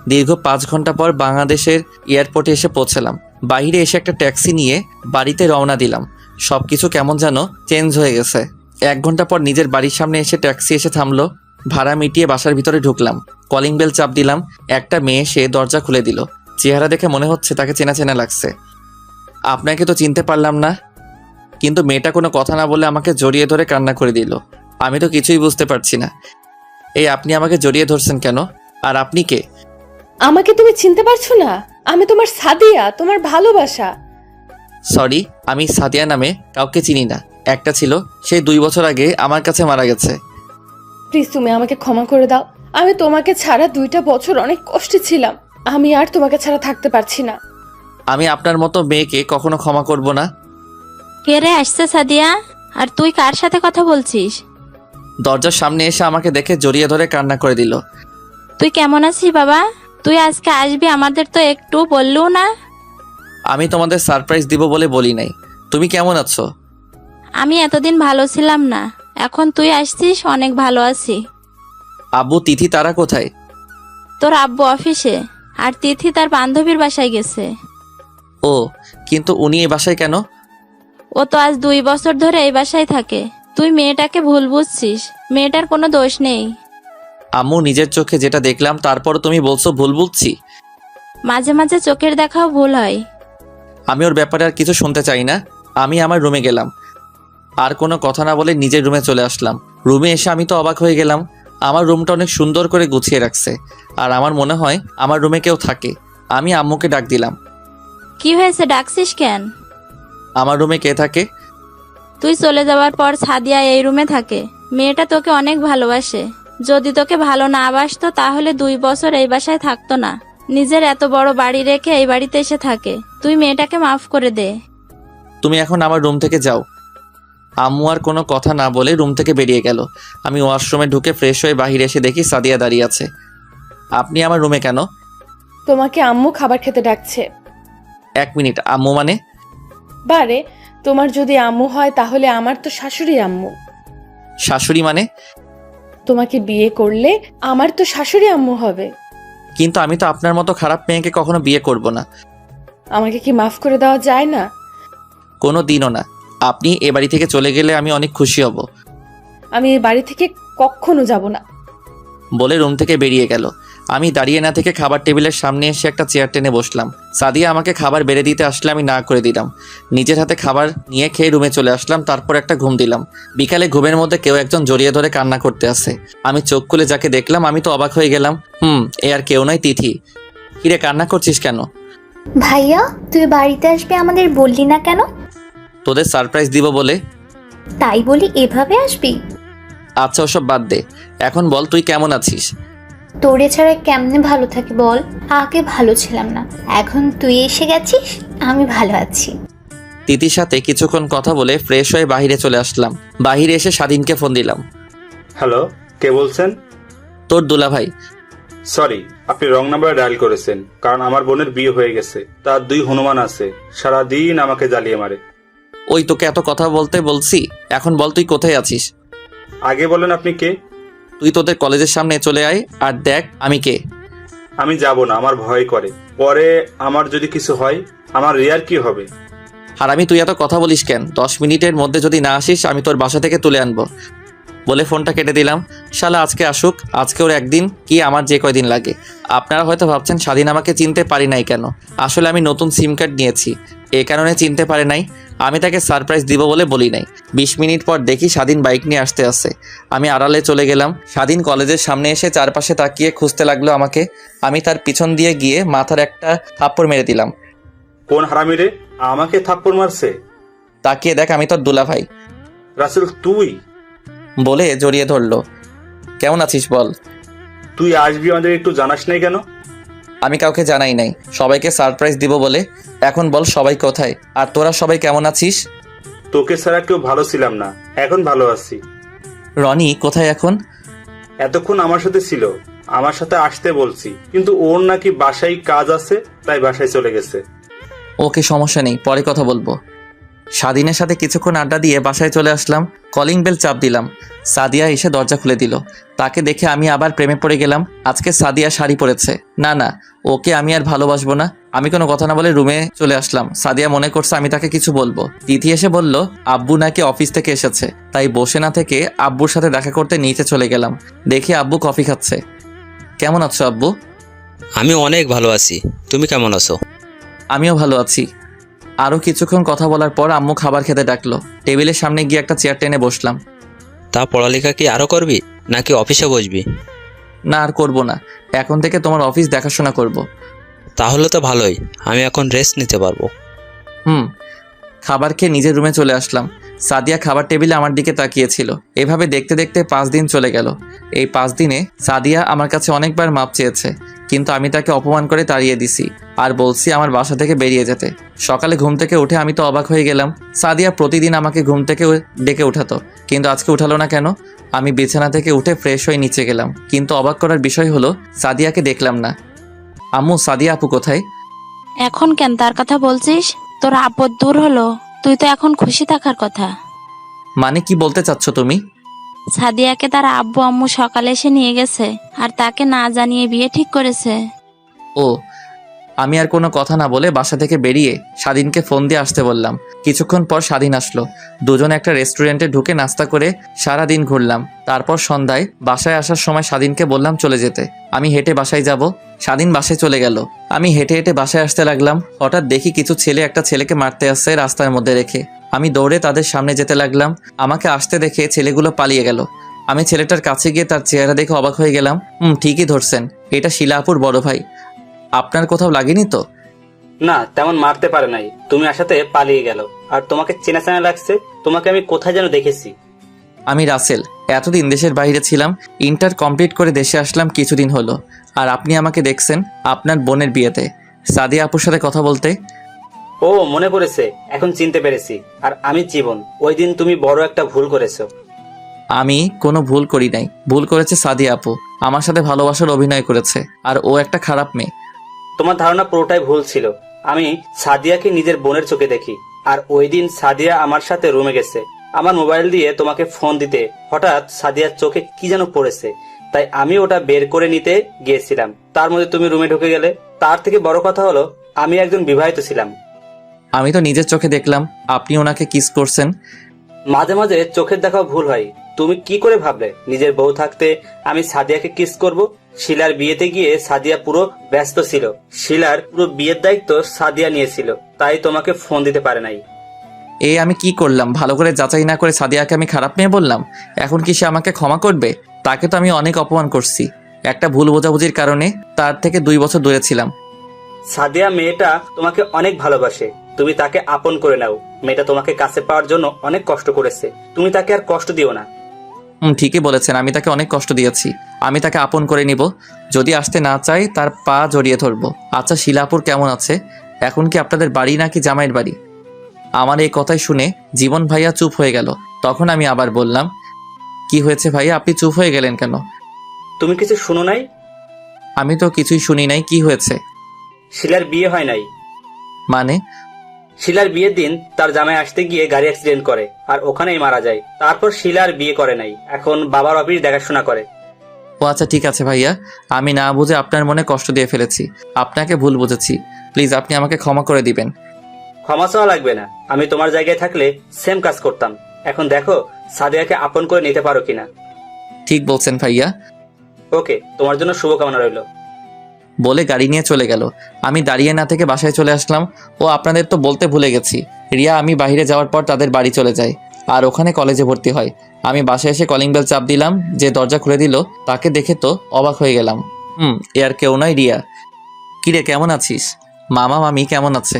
দীর্ঘ 5 ঘন্টা পর বাংলাদেশের এয়ারপোর্টে এসে পৌঁছালাম। বাইরে এসে একটা ট্যাক্সি নিয়ে বাড়িতে রওনা দিলাম। সব কিছু কেমন যেন চেঞ্জ হয়ে গেছে। 1 ঘন্টা পর নিজের বাড়ির সামনে এসে ট্যাক্সি এসে থামলো। ভাড়া মিটিয়ে বাসার ভিতরে ঢুকলাম। কলিং বেল চাপ দিলাম। একটা মেয়ে এসে দরজা খুলে দিল। চেহারা দেখে মনে হচ্ছে তাকে চেনা চেনা লাগছে। আপনাকে তো চিনতে পারলাম না। কিন্তু মেয়েটা কোনো কথা না বলে আমাকে জড়িয়ে ধরে কান্না করে দিল। আমি তো কিছুই বুঝতে পারছি না। এই আপনি আমাকে জড়িয়ে ধরছেন কেন? আর আপনি কে? আমাকে তুমি চিনতে পারছো না? আমি তোমার সাদিয়া, তোমার ভালোবাসা। সরি, আমি সাদিয়া নামে কাউকে চিনি না। একটা ছিল, সেই 2 বছর আগে আমার কাছে মারা গেছে। প্লিজ তুমি আমাকে ক্ষমা করে দাও। আমি তোমাকে ছাড়া 2টা বছর অনেক কষ্টে ছিলাম। আমি আর তোমাকে ছাড়া থাকতে পারছি না। আমি আপনার মতো মেয়েকে কখনো ক্ষমা করব না। কে রে আসছে সাদিয়া? আর তুই কার সাথে কথা বলছিস? দরজার সামনে এসে আমাকে দেখে জড়িয়ে ধরে কান্না করে দিল। তুই কেমন আছিস বাবা? তুই আজকে আসবি, আমাদের তো একটু বললও না। আমি তোমাদের সারপ্রাইজ দিব বলে বলি নাই। তুমি কেমন আছো? আমি এতদিন ভালো ছিলাম না, এখন তুই আসছিস, অনেক ভালো আছি। আব্বু, তিথি তারা কোথায়? তোর আব্বু অফিসে, আর তিথি তার বান্ধবীর বাসায় গেছে। ও, কিন্তু উনি এই বাসায় কেন? ও তো আজ 2 বছর ধরে এই বাসায় থাকে। তুই মেয়েটাকে ভুল বুঝছিস, মেয়েটার কোনো দোষ নেই। আম্মু, নিজের চোখে যেটা দেখলাম তারপর তুমি বলছো ভুল বুঝছি। মাঝে মাঝে চোখের দেখাও ভুল হয়। আমি ওর ব্যাপারে আর কিছু শুনতে চাই না। আমি আমার রুমে গেলাম। আর কোনো কথা না বলে নিজের রুমে চলে আসলাম। রুমে এসে আমি তো অবাক হয়ে গেলাম। আমার রুমটা অনেক সুন্দর করে গুছিয়ে রাখছে। আর আমার মনে হয় আমার রুমে কেউ থাকে। আমি আম্মুকে ডাক দিলাম। কি হয়েছে, ডাকছিস কেন? আমার রুমে কে থাকে? তুই চলে যাওয়ার পর সাদিয়া এই রুমে থাকে। মেয়েটা তোকে অনেক ভালোবাসে। যদি তোকে ভালো না বাসতো তাহলে 2 বছর এই বাসায় থাকতো না। নিজের এত বড় বাড়ি রেখে এই বাড়িতে এসে থাকে। তুই মেয়েটাকে মাফ করে দে। তুমি এখন আমার রুম থেকে যাও। আম্মু আর কোনো কথা না বলে রুম থেকে বেরিয়ে গেল। আমি ওয়াশরুমে ঢুকে ফ্রেশ হয়ে বাহিরে এসে দেখি সাদিয়া দাঁড়িয়ে আছে। আপনি আমার রুমে কেন? তোমাকে আম্মু খাবার খেতে ডাকছে। 1 মিনিট, আম্মু মানে? বারে, তোমার যদি আম্মু হয় তাহলে আমার তো শাশুড়ি আম্মু। শাশুড়ি মানে? তোমাকে বিয়ে করলে আমার তো শাশুড়ি আম্মু হবে। কিন্তু আমি তো আপনার মতো খারাপ মেয়েকে কখনো বিয়ে করব না। আমাকে কি মাফ করে দেওয়া যায় না? কোনো দিনও না। আপনি এ বাড়ি থেকে চলে গেলে আমি অনেক খুশি হব। আমি এই বাড়ি থেকে কখনো যাব না। বলে রুম থেকে বেরিয়ে গেল। আমি দাঁড়িয়ে না থেকে খাবার টেবিলের সামনে এসে একটা চেয়ার টেনে বসলাম। সাদিয়া আমাকে খাবার বেড়ে দিতে আসলে আমি না করে দিলাম। নিজের হাতে খাবার নিয়ে খেয়ে রুমে চলে আসলাম। তারপর একটা ঘুম দিলাম। বিকালে ঘুমের মধ্যে কেউ একজন জড়িয়ে ধরে কান্না করতে আসে। আমি চোখ খুলে যাকে দেখলাম আমি তো অবাক হয়ে গেলাম। এ আর কেউ নয়, তিথি। কিরে, কান্না করছিস কেন? ভাইয়া, তুই বাড়িতে আসবি আমাদের বললি না কেন? তোদের সারপ্রাইজ দিব বলে। তাই বলি এভাবে আসবি? আচ্ছা, ওসব বাদ দে। এখন বল, তুই কেমন আছিস? তোরে ছাড়া কেমনে ভালো থাকি বল? আগে ভালো ছিলাম না, এখন তুই এসে গেছিস, আমি ভালো আছি। তিথির সাথে কিছুক্ষণ কথা বলে ফ্রেশ হয়ে বাইরে চলে আসলাম। বাইরে এসে স্বাধীনকে ফোন দিলাম। হ্যালো, কে বলছেন? তোর দুলাভাই। সরি, আপনি রং নাম্বারে ডায়াল করেছেন। কারণ আমার বোনের বিয়ে হয়ে গেছে, তার 2 হনুমান আছে, সারাদিন আমাকে জ্বালিয়ে মারে। ওই তোকে এত কথা বলতে বলছি, এখন বল তুই কোথায় আছিস? আগে বলেন আপনি কে? তুই তোদের কলেজের সামনে চলে আয় আর দেখ আমি কে। আমি যাব না, আমার ভয় করে। পরে আমার যদি কিছু হয়, আমার রিয়ার কি হবে? আর তুই এত কথা বলিস কেন? 10 মিনিটের মধ্যে যদি না আসিস আমি তোর বাসা থেকে তুলে আনবো। বলে ফোনটা কেটে দিলাম। শালা আজকে আসুক, আজকে ওর একদিন কি আমার যে কয়দিন লাগে। আপনারা হয়তো ভাবছেন স্বাধীন আমাকে চিনতে পারি নাই কেন। আসলে আমি নতুন সিম কার্ড নিয়েছি, এ কারণে চিনতে পারে নাই। আমি তাকে সারপ্রাইজ দিব বলে বলি নাই। 20 মিনিট পর দেখি স্বাধীন বাইক নিয়ে আসতে আসে। আমি আড়ালে চলে গেলাম। স্বাধীন কলেজের সামনে এসে চারপাশে তাকিয়ে খুঁজতে লাগলো আমাকে। আমি তার পিছন দিয়ে গিয়ে মাথার একটা থাপ্পড় মেরে দিলাম। কোন হারামি রে আমাকে থাপ্পড় মারছে? তাকিয়ে দেখ, আমি তোর দুলাভাই। রাসেল, তুই? বলে জড়িয়ে ধরলো। কেমন আছিস বল? তুই আসবি আমাদের একটু জানাস নাই কেন? আমি কাউকে জানাই নাই, সবাইকে সারপ্রাইজ দিব বলে। এখন বল সবাই কোথায়, আর তোরা সবাই কেমন আছিস? তোকে ছাড়া কেউ ভালো ছিলাম না, এখন ভালো আছি। রনি কোথায় এখন? এতক্ষণ আমার সাথে ছিল, আমার সাথে আসতে বলছি, কিন্তু ওর নাকি বাসায় কাজ আছে, তাই বাসায় চলে গেছে। ওকে, সমস্যা নেই, পরে কথা বলবো। স্বাধীনের সাথে কিছুক্ষণ আড্ডা দিয়ে বাসায় চলে আসলাম। কলিং বেল চাপ দিলাম। সাদিয়া এসে দরজা খুলে দিল। তাকে দেখে আমি আবার প্রেমে পড়ে গেলাম। আজকে সাদিয়া শাড়ি পরেছে। না, ওকে আমি আর ভালোবাসবো না। আমি কোনো কথা না বলে রুমে চলে আসলাম। সাদিয়া মনে করছে আমি তাকে কিছু বলবো। তিথি এসে বলল আব্বু নাকি অফিস থেকে এসেছে, তাই বসে না থেকে আব্বুর সাথে দেখা করতে নিচে চলে গেলাম। দেখি আব্বু কফি খাচ্ছে। কেমন আছো আব্বু? আমি অনেক ভালো আছি, তুমি কেমন আছো? আমিও ভালো আছি। আরও কিছুক্ষণ কথা বলার পর আম্মু খাবার খেতে ডাকলো। টেবিলের সামনে গিয়ে একটা চেয়ার টেনে বসলাম। তা পড়ালেখা কি আরো করবি নাকি অফিসে বসবি? না, আর করবো না। এখন থেকে তোমার অফিস দেখাশোনা করব। তাহলে তো ভালোই, আমি এখন রেস্ট নিতে পারবো। খাবার খেয়ে নিজের রুমে চলে আসলাম। সাদিয়া খাবার টেবিলে আমার দিকে তাকিয়েছিল। এভাবে দেখতে দেখতে 5 দিন চলে গেল। এই 5 দিনে সাদিয়া আমার কাছে অনেকবার মাপ চেয়েছে, কিন্তু আমি তাকে অপমান করে তাড়িয়ে দিছি আর বলছি আমার বাসা থেকে বেরিয়ে যেতে। সকালে ঘুম থেকে উঠে আমি তো অবাক হয়ে গেলাম। সাদিয়া প্রতিদিন আমাকে ঘুম থেকে ডেকে উঠাতো, কিন্তু আজকে উঠালো না কেন? আমি বিছানা থেকে উঠে ফ্রেশ হয়ে নিচে গেলাম, কিন্তু অবাক করার বিষয় হলো সাদিয়াকে দেখলাম না। আম্মু, সাদিয়া আপু কোথায়? এখন কেন তার কথা বলছিস? তোর আপদ দূর হলো, তুই তো এখন খুশি থাকার কথা। মানে কি বলতে চাচ্ছ তুমি? সাদিয়াকে তার আব্বু আম্মু সকালে এসে নিয়ে গেছে, আর তাকে না জানিয়ে বিয়ে ঠিক করেছে। ও, আমি আর কোনো কথা না বলে বাসা থেকে বেরিয়ে স্বাধীনকে ফোন দিয়ে আসতে বললাম। কিছুক্ষণ পর স্বাধীন আসলো। দুজনে একটা রেস্টুরেন্টে ঢুকে নাস্তা করে সারা দিন ঘুরলাম। তারপর সন্ধ্যায় বাসায় আসার সময় স্বাধীনকে বললাম চলে যেতে। আমি হেঁটে বাসায় যাব। স্বাধীন বাসায় চলে গেল। আমি হেঁটে হেঁটে বাসায় আসতে লাগলাম। হঠাৎ দেখি কিছু ছেলে একটা ছেলেকে মারতে আসছে রাস্তার মধ্যে রেখে। আমি দৌড়ে তাদের সামনে যেতে লাগলাম। আমাকে আসতে দেখে ছেলেগুলো পালিয়ে গেল। আমি ছেলেটার কাছে গিয়ে তার চেহারা দেখে অবাক হয়ে গেলাম। ঠিকই ধরছেন, এটা শিলা আপুর বড় ভাই। আপনার কোথাও লাগেনি তো? না, তেমন মারতে পারে নাই, তুমি আসাতে পালিয়ে গেল। আর তোমাকে চেনা চেনা লাগছে, তোমাকে আমি কোথায় যেন দেখেছি। আমি রাসেল, এতদিন দেশের বাইরে ছিলাম। ইন্টার কমপ্লিট করে দেশে আসলাম কিছুদিন হলো। আর আপনি আমাকে দেখছেন আপনার বোনের বিয়েতে সাদিয়া আপুর সাথে কথা বলতে। ও, মনে পড়েছে, এখন চিনতে পেরেছি। আর আমি জীবন, ওই দিন তুমি বড় একটা ভুল করেছো। আমি কোনো ভুল করি নাই, ভুল করেছে সাদিয়া আপু। আমার সাথে ভালোবাসার অভিনয় করেছে, আর ও একটা খারাপ মেয়ে। তোমার ধারণা পুরোটাই ভুল ছিল। আমি সাদিয়াকে নিজের বোনের চোখে দেখি। আর ওই দিন সাদিয়া আমার সাথে রুমে গেছে। আমার মোবাইল দিয়ে তোমাকে ফোন দিতে হঠাৎ সাদিয়ার চোখে কি যেন পড়েছে, তাই আমি ওটা বের করে নিতে গিয়েছিলাম। তার মধ্যে তুমি রুমে ঢুকে গেলে। তার থেকে বড় কথা হলো, আমি একজন বিবাহিত ছিলাম। আমি তো নিজের চোখে দেখলাম আপনি ওনাকে কিস করছেন। মাঝে মাঝে চোখের দেখাও ভুল হয়, তুমি কি করে ভাবলে নিজের বউ থাকতে আমি সাদিয়াকে কিস করব? শিলার বিয়েতে গিয়ে সাদিয়া পুরো ব্যস্ত ছিল। শিলার পুরো বিয়ের দায়িত্ব সাদিয়া নিয়েছিল, তাই তোমাকে ফোন দিতে পারে নাই। এই আমি কি করলাম? ভালো করে যাচাই না করে সাদিয়াকে আমি খারাপ মেয়ে বললাম। এখন কি সে আমাকে ক্ষমা করবে? তাকে তো আমি অনেক অপমান করছি। একটা ভুল বোঝাবুঝির কারণে তার থেকে 2 বছর দূরে ছিলাম। সাদিয়া মেয়েটা তোমাকে অনেক ভালোবাসে, তুমি তাকে আপন করে নাও। মেয়েটা তোমাকে কাছে পাওয়ার জন্য অনেক কষ্ট করেছে, তুমি তাকে আর কষ্ট দিও না। ঠিকই বলেছেন, আমি তাকে অনেক কষ্ট দিয়েছি। আমি তাকে আপন করে নিব। যদি আসতে না চাই তার পা জড়িয়ে ধরবো। আচ্ছা, শিলাপুর কেমন আছে? এখন কি আপনাদের বাড়ি নাকি জামাইয়ের বাড়ি? আমার এই কথাই শুনে জীবন ভাইয়া চুপ হয়ে গেল। তখন আমি আবার বললাম, কি হয়েছে ভাইয়া, আপনি চুপ হয়ে গেলেন কেন? তুমি কিছু শুনো নাই? আমি তো কিছুই শুনি নাই। কি হয়েছে? শিলার বিয়ে হয় নাই। মানে? শিলার বিয়ের দিন তার জামাই আসতে গিয়ে গাড়ি অ্যাক্সিডেন্ট করে আর ওখানেই মারা যায়। তারপর শিলার বিয়ে করে নাই, এখন বাবার অফিস দেখাশোনা করে। ও আচ্ছা, ঠিক আছে ভাইয়া, আমি না বুঝে আপনার মনে কষ্ট দিয়ে ফেলেছি। আপনাকে ভুল বুঝেছি, প্লিজ আপনি আমাকে ক্ষমা করে দিবেন। ক্ষমা চাওয়া লাগবে না, আমি তোমার জায়গায় থাকলে সেম কাজ করতাম। এখন দেখো সাদিয়াকে আপন করে নিতে পারো কিনা। ঠিক বলছেন ভাইয়া। ওকে, তোমার জন্য শুভকামনা রইল। বলে গাড়ি নিয়ে চলে গেল। আমি দাঁড়িয়ে না থেকে বাসায় চলে আসলাম। ও আপনাদের তো বলতে ভুলে গেছি, রিয়া আমি বাইরে যাওয়ার পর তাদের বাড়ি চলে যায় আর ওখানে কলেজে ভর্তি হয়। আমি বাসায় এসে কলিং বেল চাপ দিলাম। যে দরজা খুলে দিল তাকে দেখে তো অবাক হয়ে গেলাম। এ আর কেউ নয়, রিয়া। কিরে, কেমন আছিস? মামা মামি কেমন আছে?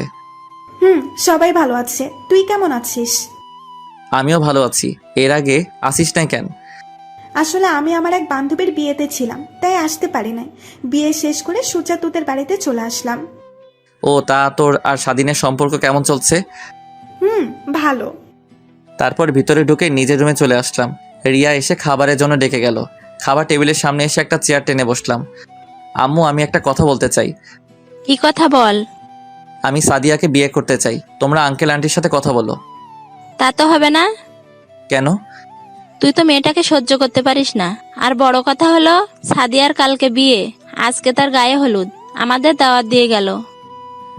সবাই ভালো আছে। তুই কেমন আছিস? আমিও ভালো আছি। এর আগে আসিস নাই কেন? আসলে আমি আমার এক বান্ধবীর বিয়েতে ছিলাম, তাই আসতে পারি নাই। বিয়ে শেষ করে সূর্যা তোদের বাড়িতে চলে আসলাম। ও, তা তোর আর স্বাধীনের সম্পর্ক কেমন চলছে? ভালো। তারপর ভিতরে ঢুকে নিজের রুমে চলে আসলাম। রিয়া এসে খাবারের জন্য ডেকে গেল। খাবার টেবিলের সামনে এসে একটা চেয়ার টেনে বসলাম। আম্মু, আমি একটা কথা বলতে চাই। কি কথা বল? আমি সাদিয়াকে বিয়ে করতে চাই। তোমরা আঙ্কেল আন্টির সাথে কথা বলো। তা তো হবে না। কেন? তুই তো মেয়েটাকে সহ্য করতে পারিস না। আর বড় কথা হলো সাদিয়ার কালকে বিয়ে, আজকে তার গায়ে হলুদ, আমাদের দাওয়াত দিয়ে গেল।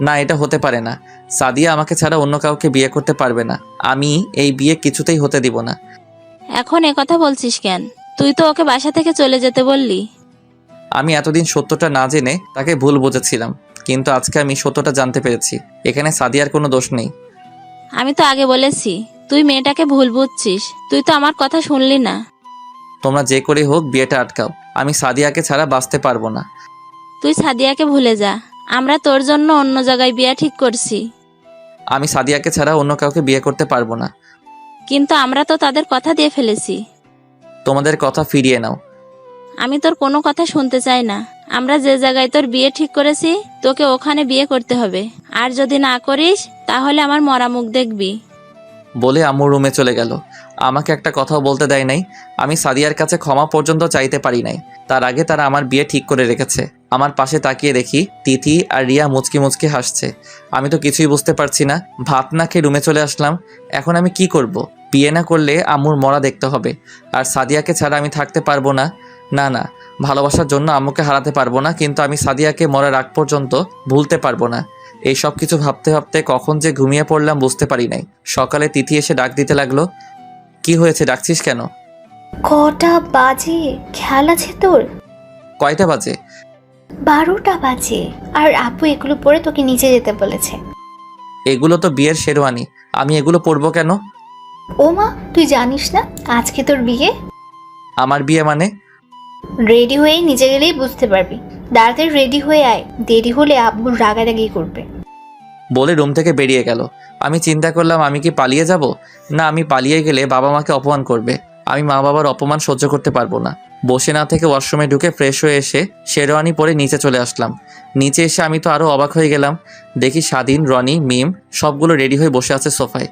না, এটা হতে পারে না। সাদিয়া আমাকে ছাড়া অন্য কাউকে বিয়ে করতে পারবে না। আমি এই বিয়ে কিছুতেই হতে দিব না। এখন কথা বলছিস কেন? তুই তো ওকে বাসা থেকে চলে যেতে বললি। আমি এতদিন সত্যটা না জেনে তাকে ভুল বুঝেছিলাম, কিন্তু আজকে আমি সত্যটা জানতে পেরেছি। এখানে সাদিয়ার কোনো দোষ নেই। আমি তো আগে বলেছি তুই মেয়েটাকে ভুল বুঝছিস। তুই তো আমার কথা শুনলি না। তোমরা যে করে হোক বিয়েটা আটকাও। আমি সাদিয়াকে ছাড়া বাঁচতে পারবো না। তুই সাদিয়াকে ভুলে যা, আমরা তোর জন্য অন্য জায়গায় বিয়ে ঠিক করছি। আমি সাদিয়াকে ছাড়া অন্য কাউকে বিয়ে করতে পারবো না। কিন্তু আমরা তো তাদের কথা দিয়ে ফেলেছি। তোমাদের কথা ফিরিয়ে নাও। আমি তোর কোনো কথা শুনতে চাই না। আমরা যে জায়গায় তোর বিয়ে ঠিক করেছি তোকে ওখানে বিয়ে করতে হবে। আর যদি না করিস তাহলে আমার মরা মুখ দেখবি। বলে আম্মু রুমে চলে গেল। আমাকে একটা কথাও বলতে দেয় নাই। আমি সাদিয়ার কাছে ক্ষমা পর্যন্ত চাইতে পারি নাই। তার আগে তারা আমার বিয়ে ঠিক করে রেখেছে। আমার পাশে তাকিয়ে দেখি তিথি আর রিয়া মুচকি মুচকি হাসছে। আমি তো কিছুই বুঝতে পারছি না। ভাত না খেয়ে রুমে চলে আসলাম। এখন আমি কি করব? বিয়ে না করলে আম্মুর মরা দেখতে হবে। আর সাদিয়াকে ছাড়া আমি থাকতে পারবো না। না না, ভালোবাসার জন্য আম্মুকে হারাতে পারবো না, কিন্তু আমি সাদিয়াকে মরার আগ পর্যন্ত ভুলতে পারবো না। এই সব কিছু ভাবতে ভাবতে কখন যে ঘুমিয়ে পড়লাম বুঝতে পারি নাই। সকালে তিথি এসে ডাক দিতে লাগলো। কি হয়েছে, ডাকছিস কেন? কটা বাজে খেয়াল আছে তোর? কয়টা বাজে? 12টা বাজে। আর আপু এগুলো পরে তোকে নিচে যেতে বলেছে। এগুলো তো বিয়ের শেরওয়ানি, আমি এগুলো পরবো কেন? ও মা, তুই জানিস না আজকে তোর বিয়ে? আমার বিয়ে মানে? রেডি হয়ে নিচে গেলেই বুঝতে পারবি। তাড়াতাড়ি রেডি হয়ে আয়, দেরি হলে আব্বু রাগারাগি করবে। বলে রুম থেকে বেরিয়ে গেল। আমি চিন্তা করলাম আমি কি পালিয়ে যাব? না, আমি পালিয়ে গেলে বাবা মাকে অপমান করবে। আমি মা বাবার অপমান সহ্য করতে পারবো না। বসে না থেকে ওয়াশরুমে ঢুকে ফ্রেশ হয়ে এসে শেরওয়ানি পরে নিচে চলে আসলাম। নিচে এসে আমি তো আরও অবাক হয়ে গেলাম। দেখি স্বাধীন, রনি, মিম সবগুলো রেডি হয়ে বসে আছে সোফায়।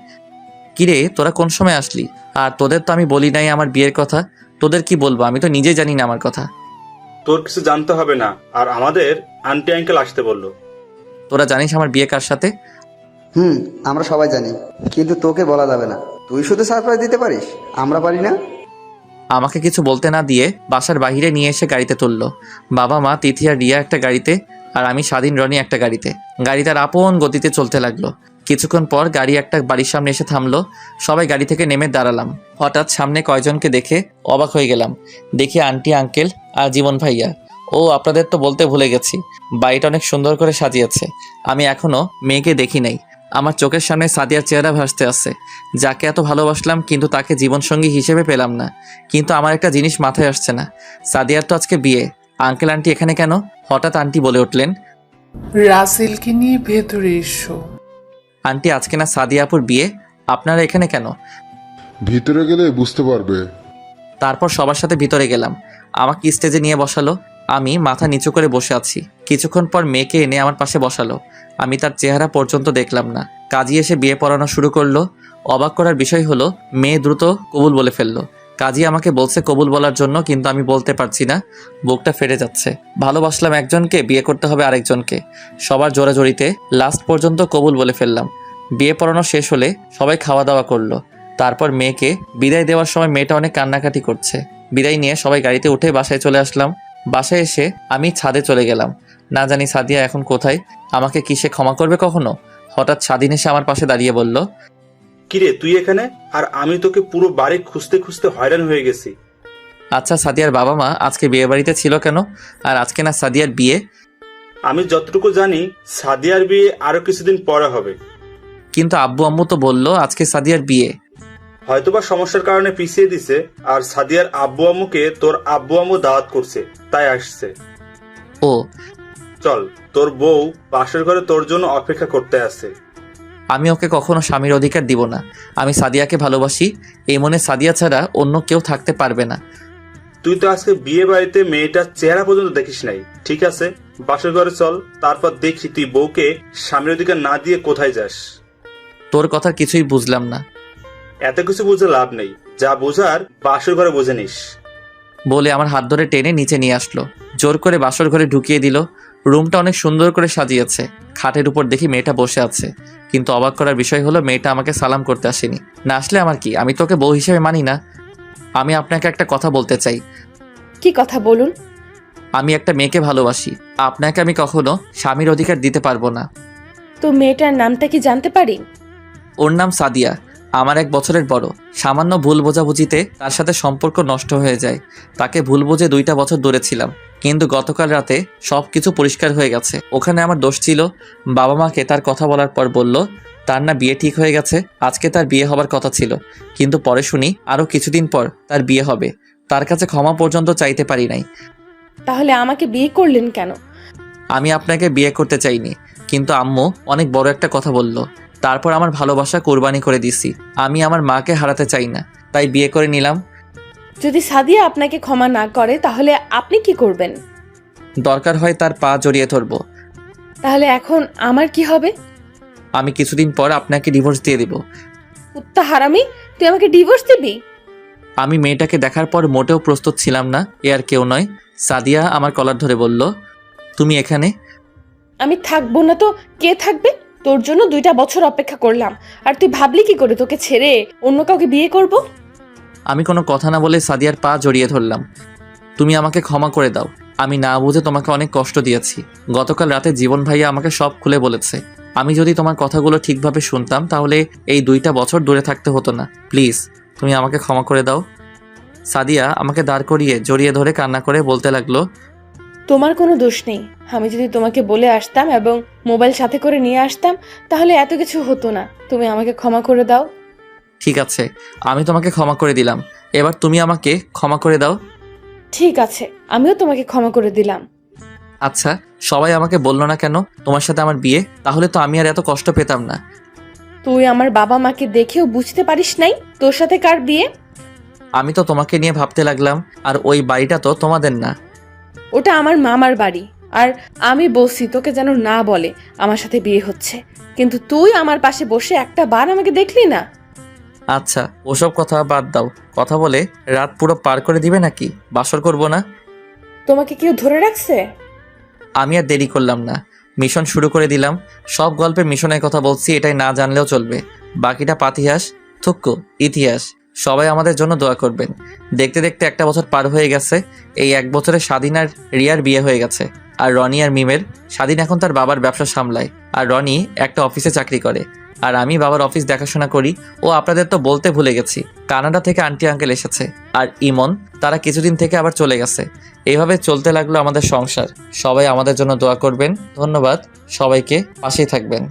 কিরে, তোরা কোন সময় আসলি? আর তোদের তো আমি বলি নাই আমার বিয়ের কথা। তোদের কি বলবো, আমি তো নিজেই জানি না আমার কথা। তোর কিছু জানতে হবে না, আর আমাদের আন্টি আঙ্কেল আসতে বললো। তোরা জানিস আমার বিয়ে কার সাথে? আমরা সবাই জানি, কিন্তু তোকে বলা যাবে না। তুই শুধু সারপ্রাইজ দিতে পারিস, আমরা পারি না। আমাকে কিছু বলতে না দিয়ে বাসার বাইরে নিয়ে এসে গাড়িতে তুললো। বাবা মা, তিথি আর রিয়া একটা গাড়িতে, আর আমি স্বাধীন, রনি একটা গাড়িতে। গাড়ি তার আপন গতিতে চলতে লাগলো। কিছুক্ষণ পর গাড়ি একটা বাড়ির সামনে এসে থামলো। সবাই গাড়ি থেকে নেমে দাঁড়ালাম। হঠাৎ সামনে কয়জনকে দেখে অবাক হয়ে গেলাম। দেখি আন্টি, আঙ্কেল আর জীবন ভাইয়া। ও আপনাদের তো বলতে ভুলে গেছি, বাড়িটা অনেক সুন্দর করে সাজিয়েছে। আমি এখনো মেয়েকে দেখি নাই। আমার চোখের সামনে সাদিয়ার চেহারা ভাসতে আছে, যাকে এত ভালোবাসলাম কিন্তু তাকে জীবনসঙ্গী হিসেবে পেলাম না। কিন্তু আমার একটা জিনিস মাথায় আসছে না, সাদিয়ার তো আজকে বিয়ে। আঙ্কেল আন্টি এখানে কেন? হঠাৎ আন্টি বলে উঠলেন, রাসেলকে নিয়ে ভেতরে এসো। আন্টি আজকে না সাদিয়া আপুর বিয়ে, আপনারা এখানে কেন? ভিতরে গেলে বুঝতে পারবে। তারপর সবার সাথে ভিতরে গেলাম। আমাকে স্টেজে নিয়ে বসালো। আমি মাথা নিচু করে বসে আছি। কিছুক্ষণ পর মেয়েকে এনে আমার পাশে বসালো। আমি তার চেহারা পর্যন্ত দেখলাম না। কাজী এসে বিয়ে পড়ানো শুরু করলো। অবাক করার বিষয় হলো মেয়ে দ্রুত কবুল বলে ফেললো। কাজী আমাকে বলছে কবুল বলার জন্য, কিন্তু আমি বলতে পারছি না, বুকটা ফেটে যাচ্ছে। ভালোবাসলাম একজনকে, বিয়ে করতে হবে আরেকজনকে। সবার জোরাজোরিতে লাস্ট পর্যন্ত কবুল বলে ফেললাম। বিয়ে পড়ানো শেষ হলে সবাই খাওয়া দাওয়া করলো। তারপর মেয়েকে বিদায় দেওয়ার সময় মেয়েটা অনেক কান্নাকাটি করছে। বিদায় নিয়ে সবাই গাড়িতে উঠে বাসায় চলে আসলাম। বাসায় এসে আমি ছাদে চলে গেলাম। না জানি সাদিয়া এখন কোথায়, আমাকে কি সে ক্ষমা করবে কখনো? হঠাৎ স্বাধীন এসে আমার পাশে দাঁড়িয়ে বলল, কিরে তুই এখানে? আর আমি তোকে পুরো বাড়ি খুঁজতে খুঁজতে হয়রান হয়ে গেছি। আচ্ছা সাদিয়ার বাবা মা আজকে বিয়ে বাড়িতে ছিল কেন? আর আজকে না সাদিয়ার বিয়ে? আমি যতটুকু জানি সাদিয়ার বিয়ে আরো কিছুদিন পরে হবে। কিন্তু আব্বু আম্মু তো বললো আজকে সাদিয়ার বিয়ে। হয়তোবা সমস্যার কারণে পিছিয়ে দিছে, আর সাদিয়ার আব্বু আম্মুকে তোর আব্বু আম্মু দাওয়াত করছে, তাই আসছে। ও চল, তোর বউ পাশের ঘরে তোর জন্য অপেক্ষা করতে আছে। আমি ওকে কখনো স্বামীর অধিকার দিব না। আমি সাদিয়াকে ভালোবাসি, এই মনে সাদিয়া ছাড়া অন্য কেউ থাকতে পারবে না। তুই তো আজকে বিয়ে বাড়িতে মেয়েটার চেহারা পর্যন্ত দেখিস নাই। ঠিক আছে, পাশের ঘরে চল, তারপর দেখি তুই বউকে স্বামীর অধিকার না দিয়ে কোথায় যাস। তোর কথা কিছুই বুঝলাম না। এত কিছু বুঝে লাভ নেই, যা বোঝার বাসর ঘরে বুঝে নিস। বলে আমার হাত ধরে টেনে নিচে নিয়ে আসলো। জোর করে বাসর ঘরে ঢুকিয়ে দিল। রুমটা অনেক সুন্দর করে সাজিয়েছে। খাটের উপর দেখি মেয়েটা বসে আছে, কিন্তু অবাক করার বিষয় হলো মেয়েটা আমাকে সালাম করতে আসেনি। না আসলে আমার কি, আমি তোকে বউ হিসেবে মানি না। আমি আপনাকে একটা কথা বলতে চাই। কি কথা বলুন? আমি একটা মেয়েকে ভালোবাসি, আপনাকে আমি কখনো স্বামীর অধিকার দিতে পারবো না। তো মেয়েটার নামটা কি জানতে পারি? ওর নাম সাদিয়া, আমার 1 বছরের বড়। সামান্য ভুল বোঝাবুঝিতে তার সাথে সম্পর্ক নষ্ট হয়ে যায়। তাকে ভুল বুঝে 2টা বছর দূরে ছিলাম, কিন্তু গতকাল রাতে সব কিছু পরিষ্কার হয়ে গেছে। ওখানে আমার দোষ ছিল। বাবা মাকে তার কথা বলার পর বলল তার না বিয়ে ঠিক হয়ে গেছে, আজকে তার বিয়ে হবার কথা ছিল। কিন্তু পরে শুনি আরও কিছুদিন পর তার বিয়ে হবে। তার কাছে ক্ষমা পর্যন্ত চাইতে পারি নাই। তাহলে আমাকে বিয়ে করলেন কেন? আমি আপনাকে বিয়ে করতে চাইনি, কিন্তু আম্মু অনেক বড় একটা কথা বলল। তারপর আমার ভালোবাসা কোরবানি করে দিছি। আমি আমার মাকে হারাতে চাই না, তাই বিয়ে করে নিলাম। যদি সাদিয়া আপনাকে ক্ষমা না করে তাহলে আপনি কি করবেন? দরকার হয় তার পা জড়িয়ে ধরবো। তাহলে এখন আমার কি হবে? আমি কিছুদিন পর আপনাকে ডিভোর্স দিয়ে দিব। কুত্তা হারামি, তুই আমাকে ডিভোর্স দিবি? আমি মেয়েটাকে দেখার পর মোটেও প্রস্তুত ছিলাম না। এ আর কেউ নয়, সাদিয়া আমার কলার ধরে বলল, তুমি এখানে? আমি থাকবো না তো কে থাকবে? তোর জন্য 2টা বছর অপেক্ষা করলাম, আর তুই ভাবলি কি করে তোকে ছেড়ে অন্য কাউকে বিয়ে করব? আমি কোনো কথা না বলে সাদিয়ার পা জড়িয়ে ধরলাম। তুমি আমাকে ক্ষমা করে দাও, আমি না বুঝে তোমাকে অনেক কষ্ট দিয়েছি। গতকাল রাতে জীবন ভাইয়া আমাকে সব খুলে বলেছে। আমি যদি তোমার কথাগুলো ঠিকভাবে শুনতাম তাহলে এই 2টা বছর দূরে থাকতে হতো না। প্লিজ তুমি আমাকে ক্ষমা করে দাও। সাদিয়া আমাকে দাঁড় করিয়ে জড়িয়ে ধরে কান্না করে বলতে লাগলো, তোমার কোনো দোষ নেই। আমি যদি তোমাকে বলে আসতাম এবং মোবাইল সাথে করে নিয়ে আসতাম তাহলে এত কিছু হতো না। তুমি আমাকে ক্ষমা করে দাও। ঠিক আছে, আমি তোমাকে ক্ষমা করে দিলাম, এবার তুমি আমাকে ক্ষমা করে দাও। ঠিক আছে, আমিও তোমাকে ক্ষমা করে দিলাম। আচ্ছা, সবাই আমাকে বললো না কেন তোমার সাথে আমার বিয়ে? তাহলে তো আমি আর এত কষ্ট পেতাম না। তুই আমার বাবা মাকে দেখেও বুঝতে পারিস নাই তোর সাথে কার বিয়ে? আমি তো তোমাকে নিয়ে ভাবতে লাগলাম, আর ওই বাড়িটা তো তোমাদের না। ওটা আমার মামার বাড়ি, আর আমি বলছি তোকে যেন না বলে আমার সাথে বিয়ে হচ্ছে, কিন্তু তুই আমার পাশে বসে একটা বার আমাকে দেখলি না। আচ্ছা ওসব কথা বাদ দাও। কথা বলে রাত পুরো পার করে দিবে নাকি? বাসর করবো না? তোমাকে কেউ ধরে রাখছে? আমি আর দেরি করলাম না, মিশন শুরু করে দিলাম। সব গল্পে মিশনের কথা বলছি, এটাই না জানলেও চলবে। বাকিটা পাতিহাস, থুক্কু ইতিহাস। সবাই আমাদের জন্য দোয়া করবেন। দেখতে দেখতে 1টা বছর পার হয়ে গেছে। এই 1 বছরে স্বাধীন আর রিয়ার বিয়ে হয়ে গেছে। আর রনি আর মিমের। স্বাধীন এখন তার বাবার ব্যবসা সামলায়, আর রনি একটা অফিসে চাকরি করে। আর আমি বাবার অফিস দেখাশোনা করি। ও আপনাদের তো বলতে ভুলে গেছি, কানাডা থেকে আন্টি আঙ্কেল এসেছে, আর ইমন তারা কিছুদিন থেকে আবার চলে গেছে। এইভাবে চলতে লাগলো আমাদের সংসার। সবাই আমাদের জন্য দোয়া করবেন। ধন্যবাদ সবাইকে, পাশেই থাকবেন।